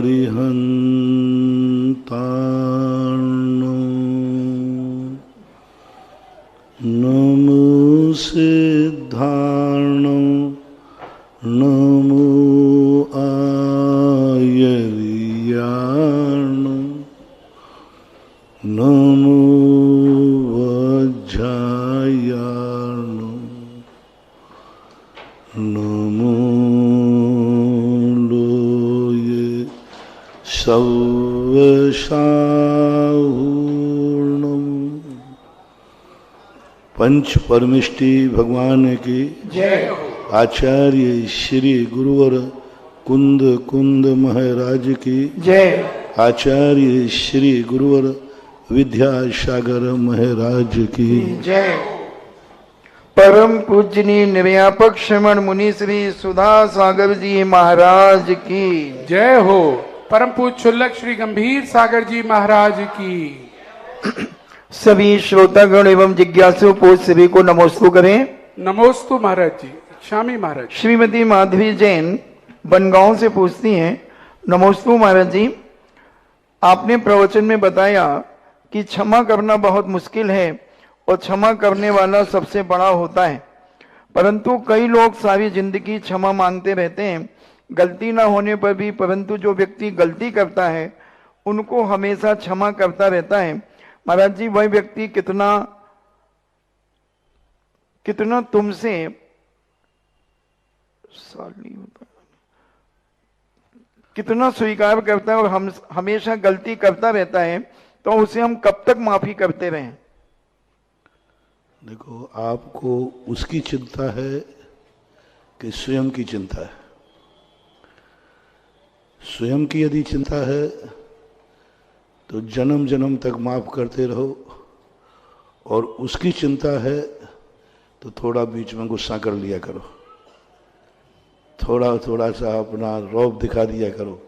अरिहन्तार्णो नमो सिद्धार्णो नमो आयर्यार्णो नमो वज्रायार्णो नमो लोये सवशाहूर्णम। पंच परमिष्टि भगवान की जय हो। आचार्य श्री गुरुवर कुंद कुंद महाराज की जय। आचार्य श्री गुरुवर विद्यासागर महाराज की जय। परम पूजनीय निर्यापक श्रमण मुनि श्री सुधा सागर जी महाराज की जय हो। परम पूज्य क्षुल्लक श्री गंभीर सागर जी महाराज की। सभी श्रोतागण एवं जिज्ञासु पूज सभी को नमोस्तु करें। नमोस्तु महाराज जी। स्वामी महाराज। श्रीमती माधवी जैन बनगांव से पूछती हैं, नमोस्तु महाराज जी, आपने प्रवचन में बताया कि क्षमा करना बहुत मुश्किल है और क्षमा करने वाला सबसे बड़ा होता है, परंतु कई लोग सारी जिंदगी क्षमा मांगते रहते हैं गलती ना होने पर भी, परंतु जो व्यक्ति गलती करता है उनको हमेशा क्षमा करता रहता है। महाराज जी, वह व्यक्ति कितना तुमसे कितना स्वीकार करता है और हम हमेशा गलती करता रहता है, तो उसे हम कब तक माफी करते रहें? देखो, आपको उसकी चिंता है कि स्वयं की चिंता है? स्वयं की यदि चिंता है तो जन्म जन्म तक माफ करते रहो, और उसकी चिंता है तो थोड़ा बीच में गुस्सा कर लिया करो, थोड़ा सा अपना रौब दिखा दिया करो,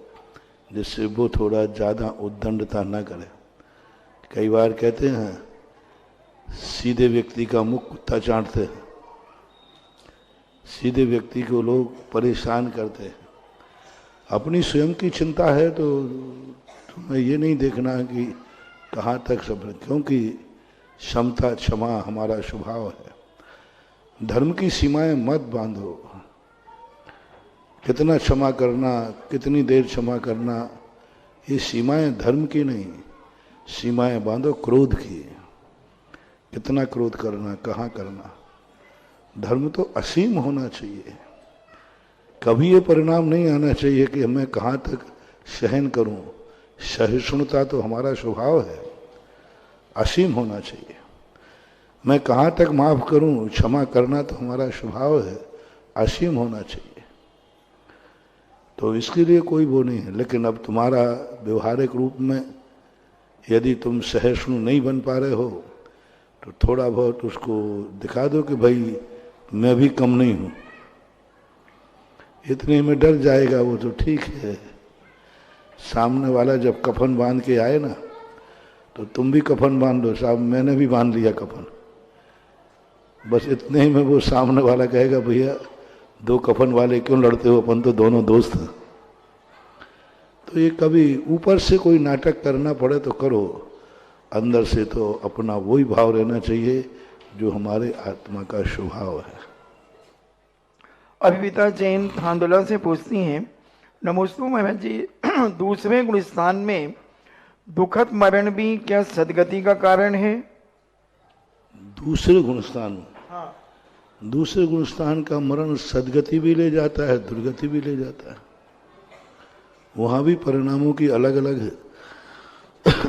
जिससे वो थोड़ा ज़्यादा उद्दंडता ना करे। कई बार कहते हैं सीधे व्यक्ति का मुख कुत्ता चाटते हैं, सीधे व्यक्ति को लोग परेशान करते हैं। अपनी स्वयं की चिंता है तो तुम्हें ये नहीं देखना कि कहाँ तक सब्र, क्योंकि क्षमता क्षमा हमारा स्वभाव है। धर्म की सीमाएं मत बांधो। कितना क्षमा करना, कितनी देर क्षमा करना, ये सीमाएं धर्म की नहीं, सीमाएं बांधो क्रोध की। कितना क्रोध करना, कहाँ करना। धर्म तो असीम होना चाहिए। कभी ये परिणाम नहीं आना चाहिए कि मैं कहाँ तक सहन करूं। सहिष्णुता तो हमारा स्वभाव है, असीम होना चाहिए। मैं कहाँ तक माफ करूं, क्षमा करना तो हमारा स्वभाव है, असीम होना चाहिए। तो इसके लिए कोई वो नहीं है। लेकिन अब तुम्हारा व्यवहारिक रूप में यदि तुम सहिष्णु नहीं बन पा रहे हो तो थोड़ा बहुत उसको दिखा दो कि भाई मैं भी कम नहीं हूं। इतने में डर जाएगा वो तो ठीक है। सामने वाला जब कफन बांध के आए ना, तो तुम भी कफन बांध दो, साहब मैंने भी बांध लिया कफन। बस इतने ही में वो सामने वाला कहेगा भैया दो कफन वाले क्यों लड़ते हो, अपन तो दोनों दोस्त हैं। तो ये कभी ऊपर से कोई नाटक करना पड़े तो करो, अंदर से तो अपना वही भाव रहना चाहिए जो हमारे आत्मा का स्वभाव है। अभिता जैन थांदुला से पूछती हैं, नमोस्तु महाराज जी, दूसरे गुणस्थान में दुखद मरण भी क्या सदगति का कारण है? दूसरे गुणस्थान में? हाँ। दूसरे गुणस्थान का मरण सदगति भी ले जाता है, दुर्गति भी ले जाता है। वहां भी परिणामों की अलग अलग है।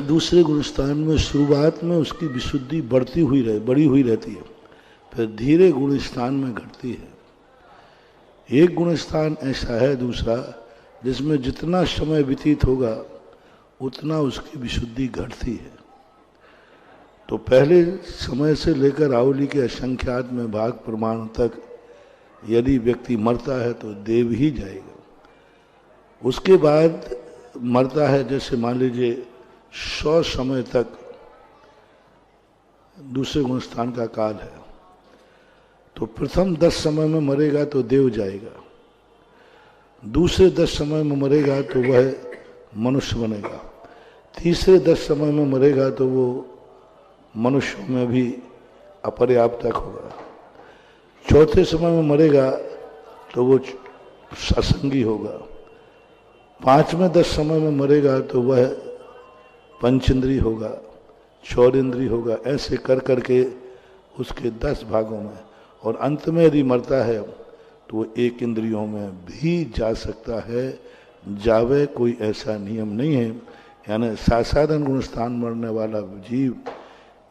दूसरे गुणस्थान में शुरुआत में उसकी विशुद्धि बढ़ी हुई रहती है, फिर धीरे गुणस्थान में घटती है। एक गुणस्थान ऐसा है दूसरा जिसमें जितना समय व्यतीत होगा उतना उसकी विशुद्धि घटती है। तो पहले समय से लेकर आवली के असंख्यात में भाग प्रमाण तक यदि व्यक्ति मरता है तो देव ही जाएगा। उसके बाद मरता है, जैसे मान लीजिए 100 समय तक दूसरे गुणस्थान का काल है, तो प्रथम 10 समय में मरेगा तो देव जाएगा, दूसरे 10 समय में मरेगा तो वह मनुष्य बनेगा। तीसरे 10 समय में मरेगा तो वो मनुष्यों में भी अपर्याप्तक होगा। चौथे समय में मरेगा तो वो असंगी होगा। 5वें 10 समय में मरेगा तो वह पंचेंद्री होगा, चौरेंद्री होगा। ऐसे कर करके उसके 10 भागों में, और अंत में यदि मरता है तो वो 1 इंद्रियों में भी जा सकता है। जावे कोई ऐसा नियम नहीं है। यानी सासाधन गुण स्थान मरने वाला जीव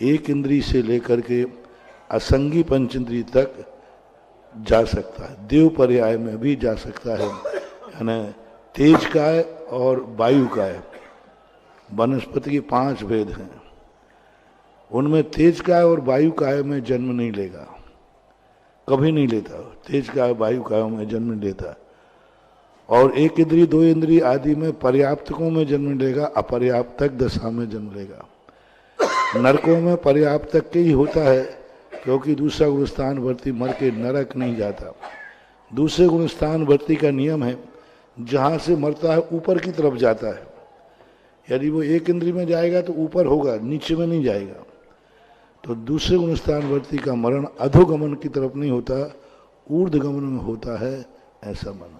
1 इंद्री से लेकर के असंगी पंचेंद्री तक जा सकता है। देव पर्याय में भी जा सकता है। यानी तेज काय और वायु काय, वनस्पति के 5 भेद हैं। उनमें तेज काय और वायु काय में जन्म नहीं लेगा, कभी नहीं लेता। तेज काय वायु काय में जन्म नहीं लेता। और 1 इंद्री 2 इंद्री आदि में पर्याप्तकों में जन्म लेगा, अपर्याप्तक दशा में जन्म लेगा। नरकों में पर्याप्तक के ही होता है, क्योंकि दूसरा गुणस्थान वर्ती मर के नरक नहीं जाता। दूसरे गुणस्थान वर्ती का नियम है, जहां से मरता है ऊपर की तरफ जाता है। यदि वो 1 इंद्री में जाएगा तो ऊपर होगा, नीचे में नहीं जाएगा। तो दूसरे गुणस्थान वर्ती का मरण अधोगमन की तरफ नहीं होता, ऊर्ध्वगमन में होता है, ऐसा माना।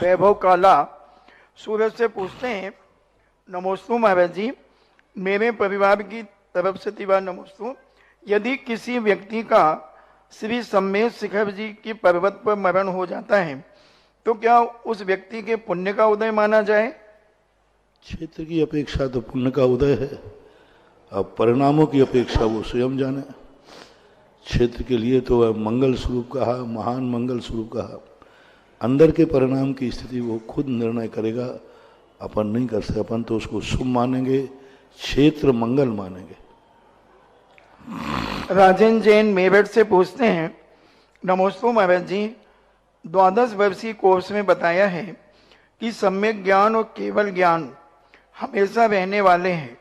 वैभव काला सूरज से पूछते हैं, नमोस्तु महाराज जी, मेरे परिवार की तरफ से तिवार नमोस्तु। यदि किसी व्यक्ति का श्री सम्मेद शिखर जी की पर्वत पर मरण हो जाता है तो क्या उस व्यक्ति के पुण्य का उदय माना जाए? क्षेत्र की अपेक्षा तो पुण्य का उदय है, अब परिणामों की अपेक्षा वो स्वयं जाने। क्षेत्र के लिए तो वह मंगल स्वरूप कहा, महान मंगल स्वरूप कहा। अंदर के परिणाम की स्थिति वो खुद निर्णय करेगा, अपन नहीं कर सकते। अपन तो उसको शुभ मानेंगे, क्षेत्र मंगल मानेंगे। राजेंद्र जैन मेरठ से पूछते हैं, नमोस्तु महाराज जी, 12 वर्षीय कोर्स में बताया है कि सम्यक ज्ञान और केवल ज्ञान हमेशा रहने वाले हैं।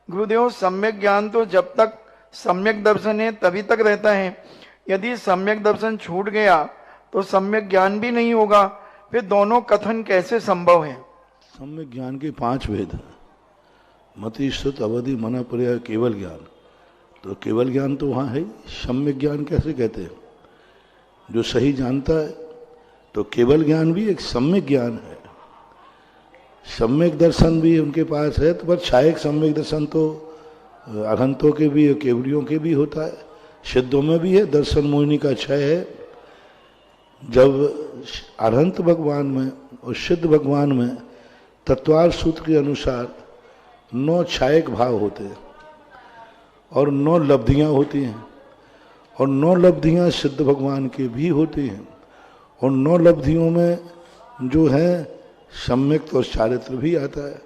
गुरुदेव, सम्यक ज्ञान तो जब तक सम्यक दर्शन है तभी तक रहता है, यदि सम्यक दर्शन छूट गया तो सम्यक ज्ञान भी नहीं होगा, फिर दोनों कथन कैसे संभव है? सम्यक ज्ञान के 5 भेद हैं, मति, श्रुत, अवधि, मना, पर्याय, केवल ज्ञान। तो केवल ज्ञान तो वहाँ है, सम्यक ज्ञान कैसे कहते हैं? जो सही जानता है। तो केवल ज्ञान भी एक सम्यक ज्ञान है। सम्यक दर्शन भी उनके पास है, तो पर छायक सम्यक दर्शन तो अरहंतों के भी, केवड़ियों के भी होता है, सिद्धों में भी है। दर्शन मोहिनी का क्षय है। जब अरहंत भगवान में और सिद्ध भगवान में तत्वार सूत्र के अनुसार 9 छायक भाव होते हैं और 9 लब्धियां होती हैं, और 9 लब्धियां सिद्ध भगवान के भी होती हैं। और 9 लब्धियों में जो है सम्यक और चारित्र भी आता है,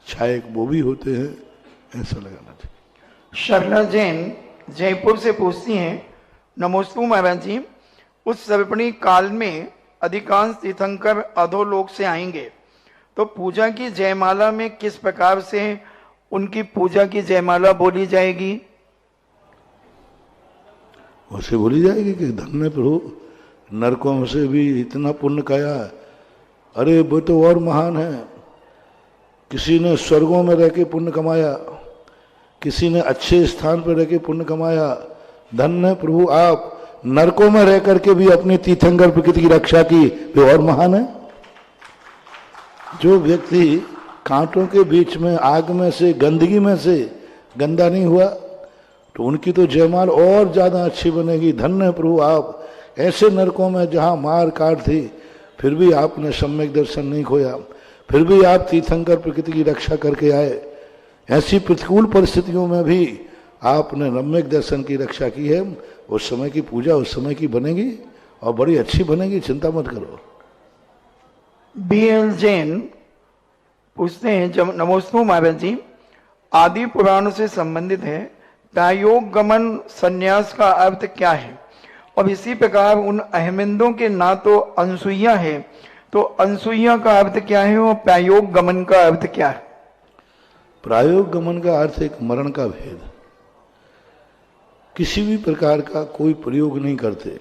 छायक वो भी होते हैं, ऐसा लगाना चाहिए। शर्ला जैन जयपुर से पूछती हैं, नमोस्तु महाराज जी, उस सर्पणी काल में अधिकांश तीर्थंकर अधोलोक से आएंगे, तो पूजा की जयमाला में किस प्रकार से उनकी पूजा की जयमाला बोली जाएगी? वैसे बोली जाएगी कि धन्य प्रभु, नरकों से भी इतना पुण्य काया, अरे वो तो और महान है। किसी ने स्वर्गों में रह के पुण्य कमाया, किसी ने अच्छे स्थान पर रह के पुण्य कमाया। धन्य प्रभु, आप नरकों में रह करके भी अपनी तीर्थंकर प्रकृति की रक्षा की, वे और महान है। जो व्यक्ति कांटों के बीच में, आग में से, गंदगी में से गंदा नहीं हुआ, तो उनकी तो जयमाल और ज्यादा अच्छी बनेगी। धन्य प्रभु, आप ऐसे नरकों में जहां मार काट थी, फिर भी आपने सम्यक दर्शन नहीं खोया, फिर भी आप तीर्थंकर प्रकृति की रक्षा करके आए। ऐसी प्रतिकूल परिस्थितियों में भी आपने रम्यक दर्शन की रक्षा की है। उस समय की पूजा उस समय की बनेगी और बड़ी अच्छी बनेगी, चिंता मत करो। BL जैन पूछते हैं, जब नमोस्तु महाराज जी, आदि पुराण से संबंधित है, प्रायोग गमन संन्यास का अर्थ क्या है? और इसी प्रकार उन अहमिंदों के ना तो अनसुईया है, तो अनसुईया का अर्थ क्या है और प्रायोग गमन का अर्थ क्या है? प्रायोग गमन का अर्थ एक मरण का भेद। किसी भी प्रकार का कोई प्रयोग नहीं करते,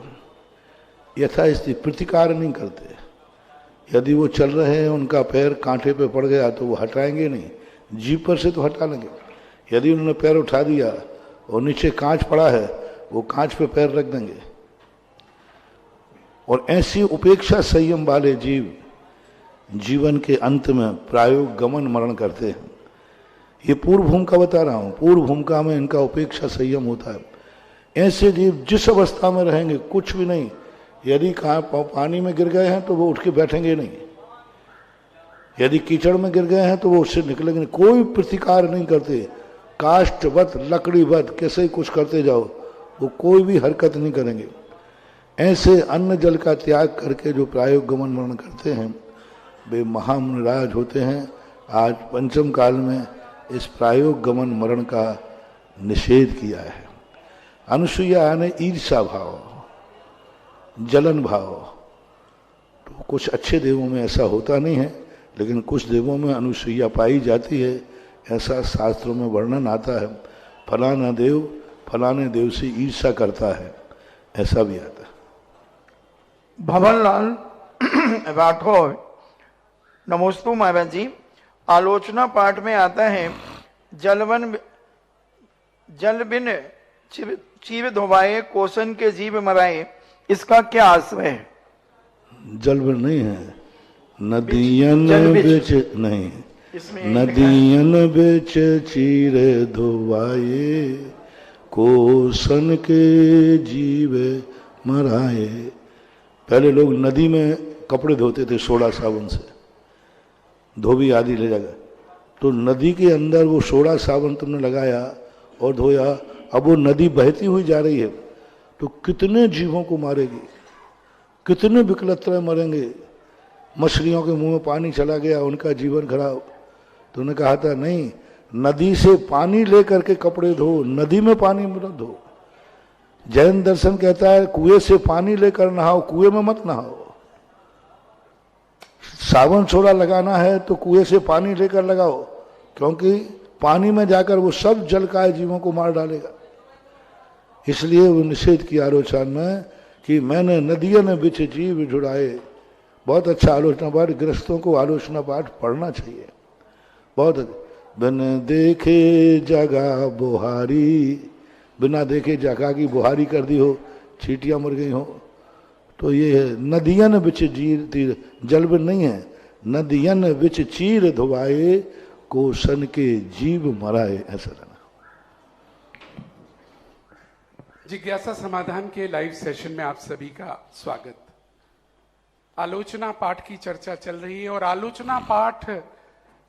यथास्थिति प्रतिकार नहीं करते, यदि वो चल रहे हैं, उनका पैर कांटे पे पड़ गया तो वो हटाएंगे नहीं, जीभ पर से तो हटा लेंगे। यदि उन्होंने पैर उठा दिया और नीचे कांच पड़ा है, वो कांच पे पैर रख देंगे। और ऐसी उपेक्षा संयम वाले जीव जीवन के अंत में प्रायोग गमन मरण करते हैं। ये पूर्व भूमिका बता रहा हूं, पूर्व भूमिका में इनका उपेक्षा संयम होता है। ऐसे जीव जिस अवस्था में रहेंगे कुछ भी नहीं, यदि कहाँ पानी में गिर गए हैं तो वो उठ के बैठेंगे नहीं, यदि कीचड़ में गिर गए हैं तो वो उससे निकलेंगे नहीं, कोई प्रतिकार नहीं करते, काष्ठवत लकड़ीवत कैसे ही कुछ करते जाओ, वो कोई भी हरकत नहीं करेंगे। ऐसे अन्न जल का त्याग करके जो प्रायोग गमन मरण करते हैं वे महामुनिराज होते हैं। आज पंचम काल में इस प्रायोग गमन मरण का निषेध किया है। अनुसुईया ने ईर्षा भाव, जलन भाव, तो कुछ अच्छे देवों में ऐसा होता नहीं है, लेकिन कुछ देवों में अनुसुईया पाई जाती है, ऐसा शास्त्रों में वर्णन आता है। फलाना देव फलाने देव से ईर्षा करता है, ऐसा भी आता है। भवनलाल राठौर, नमोस्तु महाराज जी। आलोचना पाठ में आता है, जल बिन चीर धोवाए, कोसन के जीव मराए, इसका क्या आशय है? जल बिन नहीं है, नदियन बिच नहीं, नदियन बिच चीर धोवाए, कोसन के जीव मराए। पहले लोग नदी में कपड़े धोते थे सोडा साबुन से, धोबी आदि ले जाकर, तो नदी के अंदर वो सोडा साबुन तुमने लगाया और धोया, अब वो नदी बहती हुई जा रही है तो कितने जीवों को मारेगी, कितने विकलत्र मरेंगे। मछलियों के मुंह में पानी चला गया, उनका जीवन खराब। तो उन्होंने कहा था नहीं, नदी से पानी लेकर के कपड़े धो, नदी में पानी मत धो। जैन दर्शन कहता है कुएं से पानी लेकर नहाओ, कुएं में मत नहाओ। साबुन सोडा लगाना है तो कुएं से पानी लेकर लगाओ, क्योंकि पानी में जाकर वो सब जलकाय जीवों को मार डालेगा। इसलिए वो निषेध किया आलोचना में कि मैंने नदियों बिच जीव जुड़ाए। बहुत अच्छा आलोचना पाठ, गृहस्थों को आलोचना पाठ पढ़ना चाहिए। बहुत बिन देखे जगह बुहारी, बिना देखे जगह की बुहारी कर दी हो, चींटियां मर गई हो, तो ये है नदियन बिच जीर तीर, जल बिन नहीं है, नदियन बिच चीर धुआए, कोसन के जीव मराए, ऐसा रहना। जिज्ञासा समाधान के लाइव सेशन में आप सभी का स्वागत। आलोचना पाठ की चर्चा चल रही है और आलोचना पाठ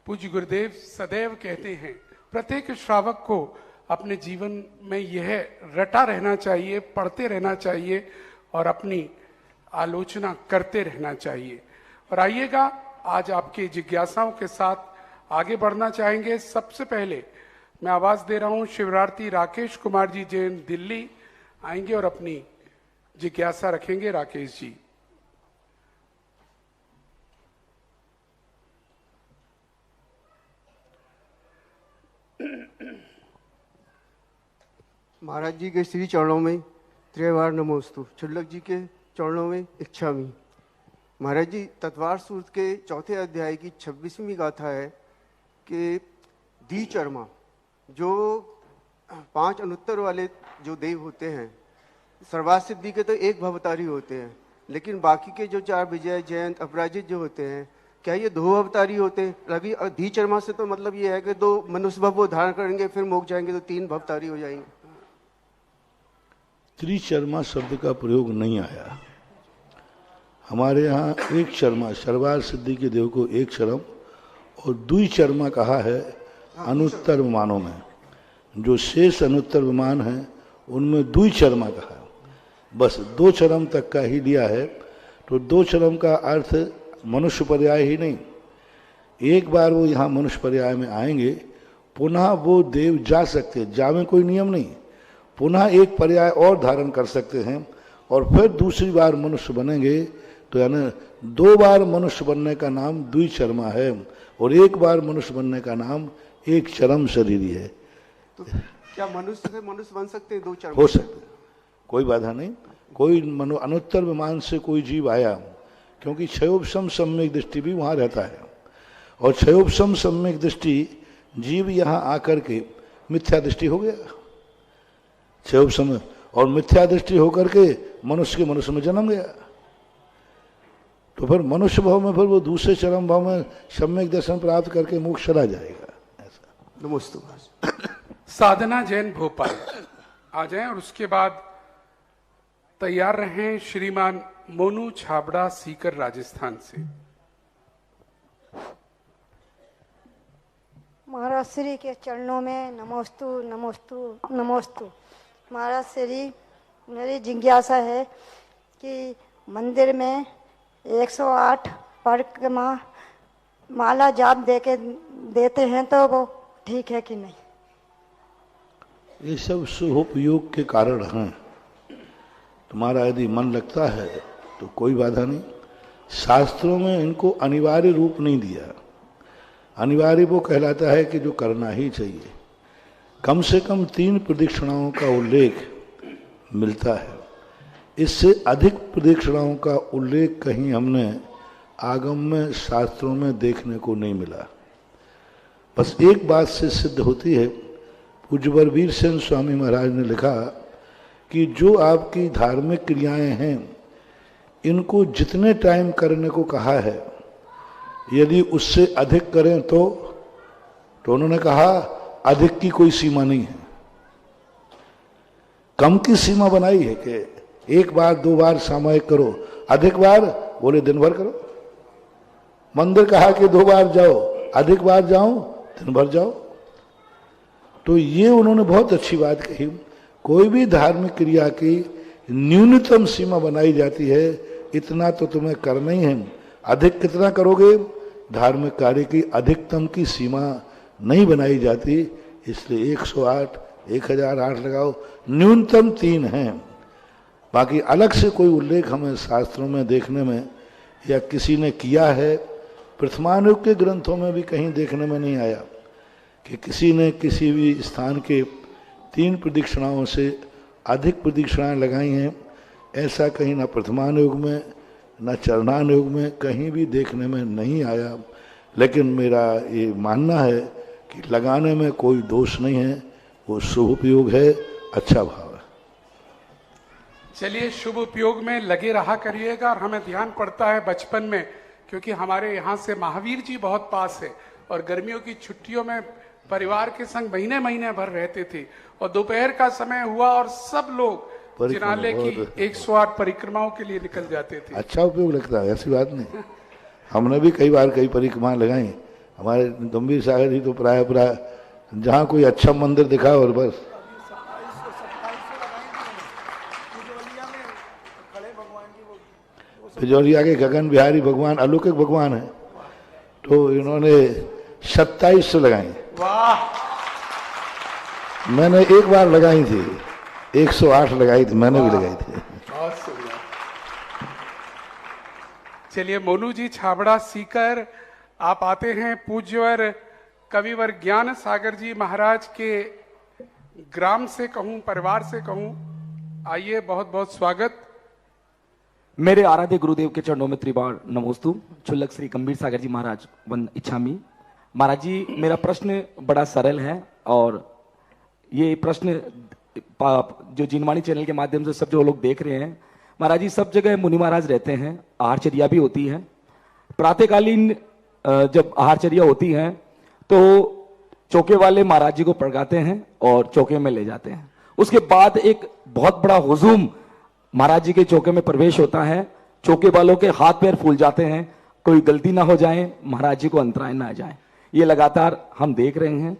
पूज्य गुरुदेव सदैव कहते हैं प्रत्येक श्रावक को अपने जीवन में यह रटा रहना चाहिए, पढ़ते रहना चाहिए और अपनी आलोचना करते रहना चाहिए। और आइएगा, आज आपकी जिज्ञासाओं के साथ आगे बढ़ना चाहेंगे। सबसे पहले मैं आवाज दे रहा हूं शिवरार्थी राकेश कुमार जी जैन दिल्ली आएंगे और अपनी जिज्ञासा रखेंगे। राकेश जी। महाराज जी के श्री चरणों में त्रिवार नमोस्तु, छुल्लक जी के चरणों में इच्छामी। महाराज जी, तत्वार सूक्त के चौथे अध्याय की 26वीं गाथा है कि द्विचर्मा, जो 5 अनुत्तर वाले जो देव होते हैं, सर्वात सिद्धि के तो एक भवतारी होते हैं, लेकिन बाकी के जो 4 विजय जयंत अपराजित जो होते हैं, क्या ये 2 अवतारी होते हैं? अभी द्विचर्मा से तो मतलब ये है कि 2 मनुष्य भव वो धारण करेंगे, फिर मोक्ष जाएंगे तो 3 भवतारी हो जाएंगे। त्रिचर्मा शब्द का प्रयोग नहीं आया हमारे यहाँ। एक चर्मा, सर्वार सिद्धि के देव को एक चरम और द्विचर्मा कहा है अनुत्तर विमानों में। जो शेष अनुत्तर विमान है उनमें द्विचर्मा कहा है, बस 2 चरम तक का ही लिया है। तो 2 चरम का अर्थ मनुष्य पर्याय ही नहीं, एक बार वो यहाँ मनुष्य पर्याय में आएंगे, पुनः वो देव जा सकते, जावे कोई नियम नहीं, पुनः एक पर्याय और धारण कर सकते हैं और फिर दूसरी बार मनुष्य बनेंगे। तो यानी 2 बार मनुष्य बनने का नाम द्विचर्मा है और 1 बार मनुष्य बनने का नाम एक चरम शरीरी है। तो क्या मनुष्य से मनुष्य बन सकते हैं 2 चर्म? हो सकते, कोई बाधा नहीं। कोई अनुत्तर विमान से कोई जीव आया, क्योंकि क्षयोपशम सम्यक दृष्टि भी वहां रहता है, और क्षयोपशम सम्यक दृष्टि जीव यहां आकर के मिथ्या दृष्टि हो गया, क्षयोपशम, और मिथ्या दृष्टि होकर के मनुष्य के मनुष्य में जन्म गया। तो फिर मनुष्य भाव में फिर वो दूसरे चरम भाव में सम्यक दर्शन प्राप्त करके मोक्ष चला जाएगा। ऐसा। नमस्ते। साधना जैन भोपाल आ जाएं, और उसके बाद तैयार रहें श्रीमान मोनू छाबड़ा सीकर राजस्थान से। महाराज श्री के चरणों में नमोस्तु नमोस्तु नमोस्तु। महाराज श्री, मेरी जिज्ञासा है कि मंदिर में 108 परिक्रमा माला जाप देते हैं तो वो ठीक है कि नहीं? ये सब शुभोपयोग के कारण हैं। तुम्हारा यदि मन लगता है तो कोई बाधा नहीं। शास्त्रों में इनको अनिवार्य रूप नहीं दिया। अनिवार्य वो कहलाता है कि जो करना ही चाहिए। कम से कम 3 प्रदक्षिणाओं का उल्लेख मिलता है। इससे अधिक प्रदक्षिणाओं का उल्लेख कहीं हमने आगम में शास्त्रों में देखने को नहीं मिला। बस एक बात से सिद्ध होती है, पूज्य बलबीर सेन स्वामी महाराज ने लिखा कि जो आपकी धार्मिक क्रियाएं हैं इनको जितने टाइम करने को कहा है, यदि उससे अधिक करें तो उन्होंने कहा अधिक की कोई सीमा नहीं है। कम की सीमा बनाई है कि 1 बार 2 बार सामूहिक करो, अधिक बार बोले दिन भर करो। मंदिर कहा कि 2 बार जाओ, अधिक बार जाओ दिन भर जाओ। तो ये उन्होंने बहुत अच्छी बात कही। कोई भी धार्मिक क्रिया की न्यूनतम सीमा बनाई जाती है, इतना तो तुम्हें करना ही है। अधिक कितना करोगे, धार्मिक कार्य की अधिकतम की सीमा नहीं बनाई जाती। इसलिए 108 1008 लगाओ, न्यूनतम 3 हैं। बाकी अलग से कोई उल्लेख हमें शास्त्रों में देखने में या किसी ने किया है, प्रथमानुग के ग्रंथों में भी कहीं देखने में नहीं आया कि किसी ने किसी भी स्थान के 3 प्रदक्षिणाओं से अधिक प्रदक्षिणाएं लगाई हैं। ऐसा कहीं ना प्रथमानुग में न चरणानुग में कहीं भी देखने में नहीं आया। लेकिन मेरा ये मानना है कि लगाने में कोई दोष नहीं है, वो शुभ उपयोग है, अच्छा भाव है। चलिए, शुभ उपयोग में लगे रहा करिएगा। और हमें ध्यान पड़ता है बचपन में, क्योंकि हमारे यहाँ से महावीर जी बहुत पास है, और गर्मियों की छुट्टियों में परिवार के संग महीने महीने भर रहते थे, और दोपहर का समय हुआ और सब लोग जिनालय की 108 परिक्रमाओं के लिए निकल जाते थे। अच्छा उपयोग लगता है, ऐसी बात नहीं। हमने भी कई बार कई परिक्रमा लगाई। हमारे गंभीर सागर ही तो प्राय जहाँ कोई अच्छा मंदिर दिखा और बस। पिजौलिया के गगन बिहारी भगवान अलौकिक भगवान है, तो इन्होंने 27 लगाई। वाह! मैंने एक बार लगाई थी, 108 लगाई थी, मैंने भी लगाई थी। बहुत सुंदर। चलिए, मोनू जी छाबड़ा सीकर, आप आते हैं पूज्यवर कविवर ज्ञान सागर जी महाराज के ग्राम से कहूं, परिवार से कहूं। आइए, बहुत बहुत स्वागत। मेरे आराध्य गुरुदेव के चरणों में त्रिबार नमोस्तु। छुल्लक श्री गंभीर सागर जी महाराज वन इच्छामी। महाराज जी, मेरा प्रश्न बड़ा सरल है, और ये प्रश्न जो जिनवाणी चैनल के माध्यम से सब जो लोग देख रहे हैं, महाराज जी सब जगह मुनि महाराज रहते हैं, आहारचर्या भी होती है। प्रातःकालीन जब आहारचर्या होती है तो चौके वाले महाराज जी को पड़गाते हैं और चौके में ले जाते हैं। उसके बाद एक बहुत बड़ा हुजूम महाराज जी के चौके में प्रवेश होता है। चौके वालों के हाथ पैर फूल जाते हैं, कोई गलती ना हो जाए, महाराज जी को अंतराय ना आ जाए। ये लगातार हम देख रहे हैं।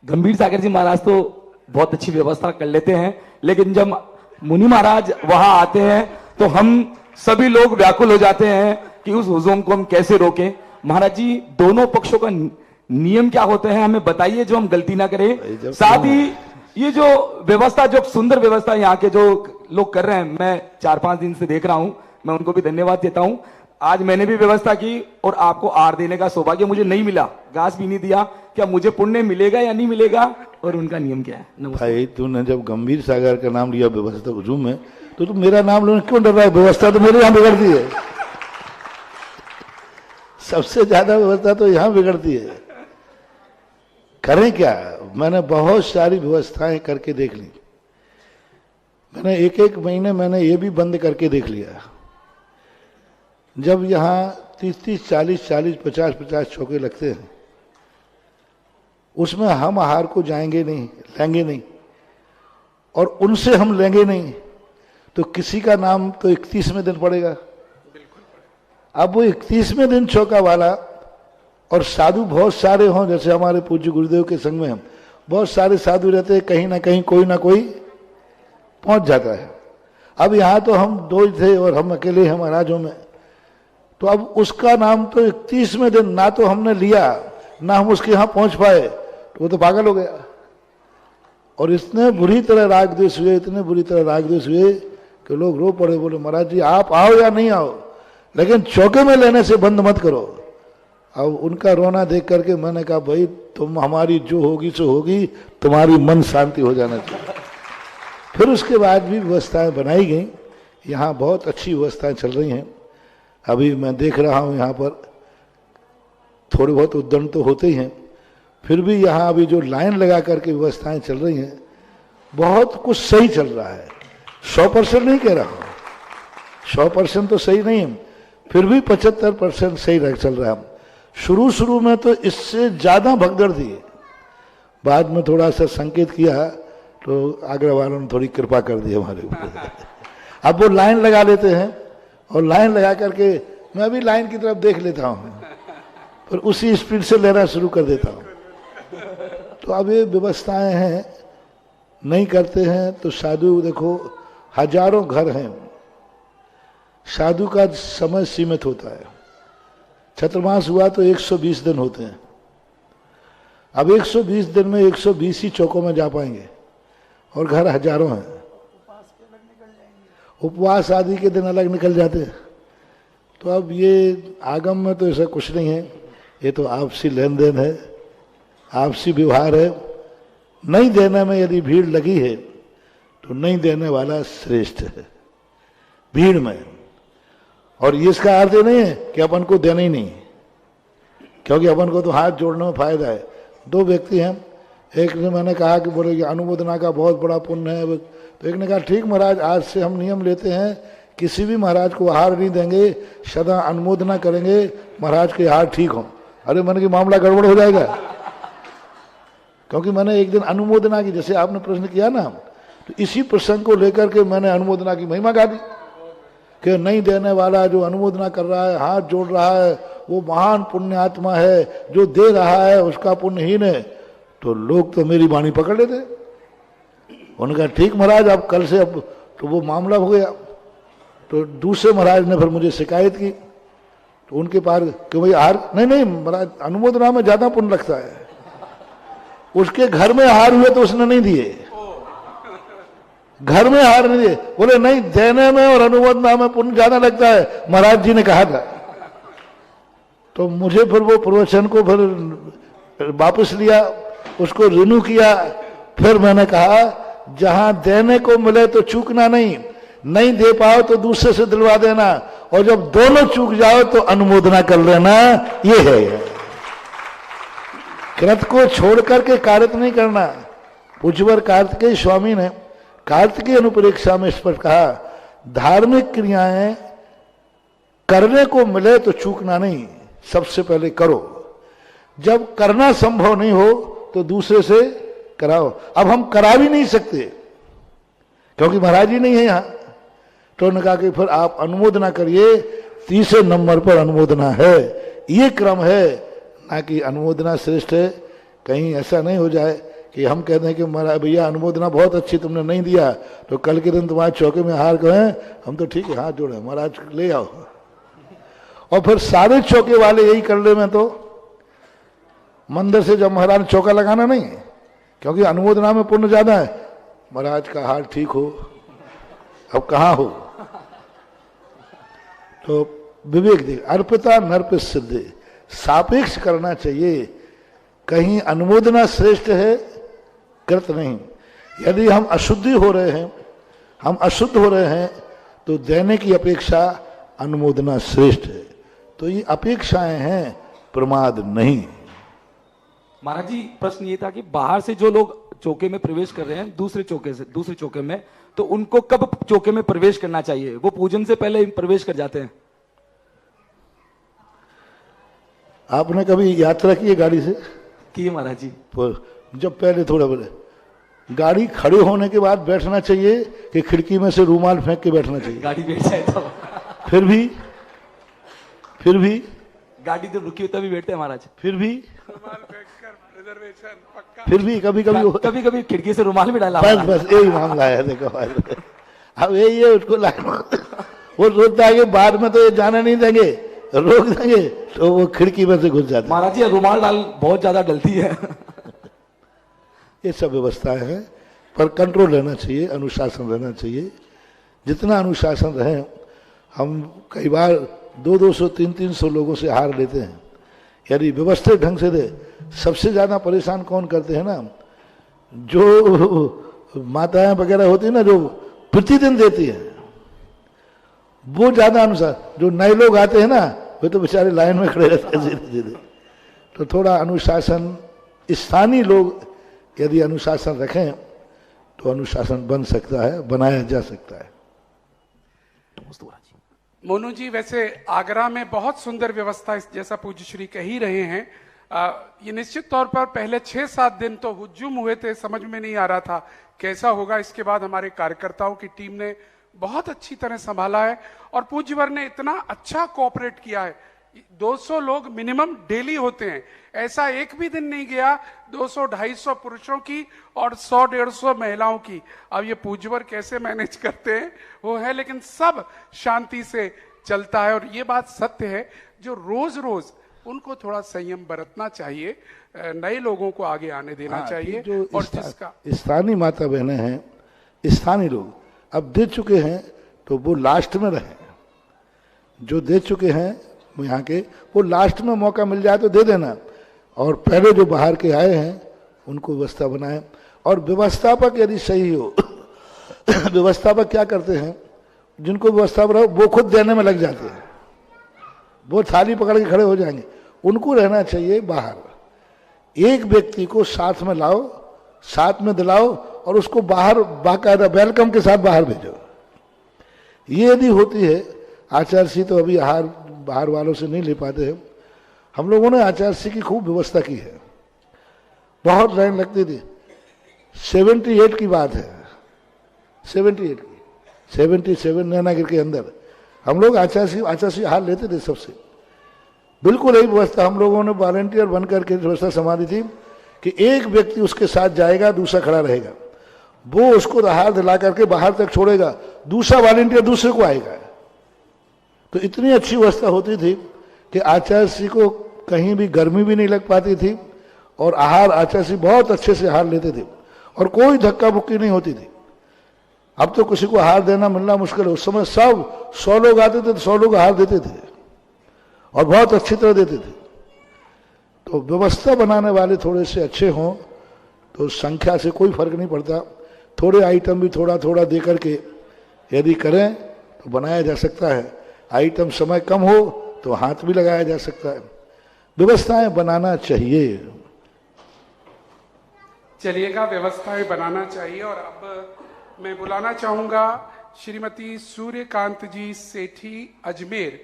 गंभीर सागर जी महाराज तो बहुत अच्छी व्यवस्था कर लेते हैं, लेकिन जब मुनि महाराज वहां आते हैं तो हम सभी लोग व्याकुल हो जाते हैं कि उस हुजूम को हम कैसे रोकें। महाराज जी, दोनों पक्षों का नियम क्या होते हैं, हमें बताइए, जो हम गलती ना करें। साथ ही ये जो व्यवस्था, जो सुंदर व्यवस्था यहाँ के जो लोग कर रहे हैं, मैं 4-5 दिन से देख रहा हूं, मैं उनको भी धन्यवाद देता हूं। आज मैंने भी व्यवस्था की और आपको आहार देने का सौभाग्य मुझे नहीं मिला, घास भी नहीं दिया। क्या मुझे पुण्य मिलेगा या नहीं मिलेगा, और उनका नियम क्या है? भाई, तूने जब गंभीर सागर का नाम लिया व्यवस्था हुजूम में, तो तू मेरा नाम लेने क्यों डर रहा है? व्यवस्था तो मेरे यहाँ बिगड़ दी है। सबसे ज्यादा व्यवस्था तो यहां बिगड़ती है। करें क्या? मैंने बहुत सारी व्यवस्थाएं करके देख ली। मैंने एक एक महीने मैंने ये भी बंद करके देख लिया। जब यहाँ 30-30, 40-40, 50-50 चौके लगते हैं, उसमें हम आहार को जाएंगे नहीं, लेंगे नहीं, और उनसे हम लेंगे नहीं, तो किसी का नाम तो 31वें दिन पड़ेगा। अब वो 31वें दिन चौका वाला और साधु बहुत सारे हों, जैसे हमारे पूज्य गुरुदेव के संग में हम बहुत सारे साधु रहते हैं, कहीं ना कहीं कोई ना कोई पहुंच जाता है। अब यहाँ तो हम दो ही थे और हम अकेले हैं महाराजों में, तो अब उसका नाम तो 31वें दिन ना तो हमने लिया ना हम उसके यहाँ पहुंच पाए, तो वो तो पागल हो गया। और इतने बुरी तरह राग द्वेष हुए, इतने बुरी तरह राग द्वेष हुए कि लोग रो पड़े, बोले महाराज जी आप आओ या नहीं आओ, लेकिन चौके में लेने से बंद मत करो। अब उनका रोना देख करके मैंने कहा भाई तुम हमारी जो होगी सो होगी, तुम्हारी मन शांति हो जाना चाहिए। फिर उसके बाद भी व्यवस्थाएं बनाई गई, यहाँ बहुत अच्छी व्यवस्थाएं चल रही हैं। अभी मैं देख रहा हूँ यहाँ पर थोड़े बहुत उद्यम तो होते ही हैं, फिर भी यहाँ अभी जो लाइन लगा करके व्यवस्थाएं चल रही हैं, बहुत कुछ सही चल रहा है। 100% नहीं कह रहा हूँ, 100% तो सही नहीं है, फिर भी 75% सही चल रहा है। शुरू शुरू में तो इससे ज्यादा भगदड़ थी, बाद में थोड़ा सा संकेत किया तो आगरा वालों ने थोड़ी कृपा कर दी हमारे ऊपर। अब वो लाइन लगा लेते हैं और लाइन लगा करके मैं भी लाइन की तरफ देख लेता हूँ, फिर उसी स्पीड से लेना शुरू कर देता हूँ। तो अब ये व्यवस्थाएं हैं, नहीं करते हैं तो साधु देखो हजारों घर हैं, साधु का समय सीमित होता है। छत्रमास हुआ तो 120 दिन होते हैं। अब 120 दिन में 120 ही चौकों में जा पाएंगे और घर हजारों हैं। उपवास आदि के दिन अलग निकल जाते हैं। तो अब ये आगम में तो ऐसा कुछ नहीं है, ये तो आपसी लेन देन है, आपसी व्यवहार है। नहीं देने में यदि भीड़ लगी है तो नहीं देने वाला श्रेष्ठ है भीड़ में। और ये इसका अर्थ नहीं है कि अपन को देना ही नहीं, क्योंकि अपन को तो हाथ जोड़ने में फायदा है। दो व्यक्ति हैं, एक ने मैंने कहा कि बोले कि अनुमोदना का बहुत बड़ा पुण्य है, तो एक ने कहा ठीक महाराज आज से हम नियम लेते हैं किसी भी महाराज को आहार नहीं देंगे, सदा अनुमोदना करेंगे, महाराज के आहार ठीक हो। अरे मैंने कि मामला गड़बड़ हो जाएगा, क्योंकि मैंने एक दिन अनुमोदना की, जैसे आपने प्रश्न किया ना, तो इसी प्रसंग को लेकर के मैंने अनुमोदना की महिमा गा दी कि नहीं देने वाला जो अनुमोदना कर रहा है, हाथ जोड़ रहा है, वो महान पुण्यात्मा है, जो दे रहा है उसका पुण्यहीन है। तो लोग तो मेरी वाणी पकड़ लेते, उनका ठीक महाराज अब कल से अब तो वो मामला हो गया। तो दूसरे महाराज ने फिर मुझे शिकायत की, तो उनके पास कि भाई हार नहीं महाराज अनुमोदना में ज्यादा पुण्य लगता है। उसके घर में हार हुए तो उसने नहीं दिए, घर में हार नहीं दिए, बोले नहीं देने में और अनुमोदना में पुण्य ज्यादा लगता है, महाराज जी ने कहा था। तो मुझे फिर वो प्रवचन को फिर वापस लिया, उसको रिन्यू किया। फिर मैंने कहा जहां देने को मिले तो चूकना नहीं दे पाओ तो दूसरे से दिलवा देना, और जब दोनों चूक जाओ तो अनुमोदना कर लेना। ये है कृत को छोड़ करके कार्य नहीं करना। पूज्यवर कार्तिकेय स्वामी ने कार्तिकेय अनुप्रेक्षा में स्पष्ट कहा, धार्मिक क्रियाएं करने को मिले तो चूकना नहीं, सबसे पहले करो। जब करना संभव नहीं हो तो दूसरे से कराओ। अब हम करा भी नहीं सकते क्योंकि महाराज जी नहीं है यहां, तो उन्होंने कहा कि फिर आप अनुमोदना करिए, तीसरे नंबर पर अनुमोदना है। ये क्रम है, ना कि अनुमोदना श्रेष्ठ है। कहीं ऐसा नहीं हो जाए कि हम कहते हैं कि महाराज भैया अनुमोदना बहुत अच्छी तुमने नहीं दिया, तो कल के दिन तुम्हारे चौके में हार कहें हम तो ठीक है हाथ जोड़े महाराज ले आओ, और फिर सारे चौके वाले यही कर ले। में तो मंदिर से जब महाराज चौका लगाना नहीं, क्योंकि अनुमोदना में पुण्य ज्यादा है। महाराज का हार ठीक हो, अब कहाँ हो। तो विवेक देख, अर्पिता नर्पित सिद्धि, सापेक्ष करना चाहिए। कहीं अनुमोदना श्रेष्ठ है, कृत नहीं। यदि हम अशुद्धि हो रहे हैं, हम अशुद्ध हो रहे हैं, तो देने की अपेक्षा अनुमोदना श्रेष्ठ है। तो ये अपेक्षाएं हैं, प्रमाद नहीं। महाराज जी प्रश्न ये था कि बाहर से जो लोग चौके में प्रवेश कर रहे हैं दूसरे चौके में, तो उनको कब चौके में प्रवेश करना चाहिए? वो पूजन से पहले प्रवेश कर जाते हैं। आपने कभी यात्रा की है गाड़ी से? की है महाराज जी। जब पहले थोड़ा बोले, गाड़ी खड़े होने के बाद बैठना चाहिए कि खिड़की में से रूमाल फेंक के बैठना चाहिए? गाड़ी बैठ जाए तो फिर भी गाड़ी तो रुकी हुई तभी बैठते हैं महाराज। फिर भी रिजर्वेशन पक्का। फिर भी कभी कभी खिड़की से रुमाल भी डाला। बस यही मामला है। देखो अब यही है, उसको वो सोचता है कि बाद में तो ये जाने नहीं देंगे, रोक देंगे, तो वो खिड़की में से घुस जाते हैं। महाराज जी रुमाल डाल बहुत ज्यादा डलती है। ये सब व्यवस्थाएं हैं, पर कंट्रोल रहना चाहिए, अनुशासन रहना चाहिए। जितना अनुशासन रहे, हम कई बार 200, 300 लोगों से हार लेते हैं। यदि व्यवस्थित ढंग से दे, सबसे ज्यादा परेशान कौन करते हैं ना, जो माताएं वगैरह होती है ना, जो प्रतिदिन देती हैं, वो ज्यादा अनुसार। जो नए लोग आते हैं ना, वे तो बेचारे लाइन में खड़े रहते हैं धीरे। तो थोड़ा अनुशासन, स्थानीय लोग यदि अनुशासन रखें तो अनुशासन बन सकता है, बनाया जा सकता है। मोनू जी, वैसे आगरा में बहुत सुंदर व्यवस्था, जैसा पूज्य श्री कह ही रहे हैं, ये निश्चित तौर पर पहले 6-7 दिन तो हुज्जुम हुए थे, समझ में नहीं आ रहा था कैसा होगा। इसके बाद हमारे कार्यकर्ताओं की टीम ने बहुत अच्छी तरह संभाला है और पूज्यवर ने इतना अच्छा कोऑपरेट किया है। 200 लोग मिनिमम डेली होते हैं, ऐसा एक भी दिन नहीं गया 200-250 पुरुषों की और 100-150 महिलाओं की। अब ये पूज्यवर कैसे मैनेज करते हैं वो है, लेकिन सब शांति से चलता है। और ये बात सत्य है, जो रोज रोज उनको थोड़ा संयम बरतना चाहिए, नए लोगों को आगे आने देना चाहिए। जो और जिसका स्थानीय माता बहनें हैं, स्थानीय लोग अब दे चुके हैं तो वो लास्ट में रहे। जो दे चुके हैं यहाँ के, वो लास्ट में मौका मिल जाए तो दे देना, और पहले जो बाहर के आए हैं उनको व्यवस्था बनाए। और व्यवस्थापक यदि सही हो व्यवस्थापक क्या करते हैं, जिनको व्यवस्थापक रहो वो खुद देने में लग जाते हैं, वो थाली पकड़ के खड़े हो जाएंगे। उनको रहना चाहिए बाहर। एक व्यक्ति को साथ में लाओ, साथ में दिलाओ और उसको बाहर बाकायदा वेलकम के साथ बाहर भेजो। ये यदि होती है, आचार्य तो अभी आहार बाहर वालों से नहीं ले पाते हैं। हम लोगों ने आचार्य की खूब व्यवस्था की है, बहुत लाइन लगती थी। 78 की बात है, 78 की, 77 नैनागिर के अंदर हम लोग आचार्य हार लेते थे सबसे। बिल्कुल यही व्यवस्था हम लोगों ने वॉलंटियर बनकर के व्यवस्था संभाली थी कि एक व्यक्ति उसके साथ जाएगा, दूसरा खड़ा रहेगा, वो उसको आहार दिला करके बाहर तक छोड़ेगा, दूसरा वॉलंटियर दूसरे को आएगा। तो इतनी अच्छी व्यवस्था होती थी कि आचार्य को कहीं भी गर्मी भी नहीं लग पाती थी और आहार आचार्य बहुत अच्छे से आहार लेते थे और कोई धक्का बुक्की नहीं होती थी। अब तो किसी को आहार देना मिलना मुश्किल है। उस समय सब 100 लोग आते थे तो 100 लोग आहार देते थे और बहुत अच्छी तरह देते थे। तो व्यवस्था बनाने वाले थोड़े से अच्छे हों तो संख्या से कोई फर्क नहीं पड़ता। थोड़े आइटम भी थोड़ा थोड़ा दे करके यदि करें तो बनाया जा सकता है। आइटम समय कम हो तो हाथ भी लगाया जा सकता है। व्यवस्थाएं बनाना चाहिए। चलिएगा, व्यवस्थाएं बनाना चाहिए। और अब मैं बुलाना चाहूंगा श्रीमती सूर्यकांत जी सेठी अजमेर।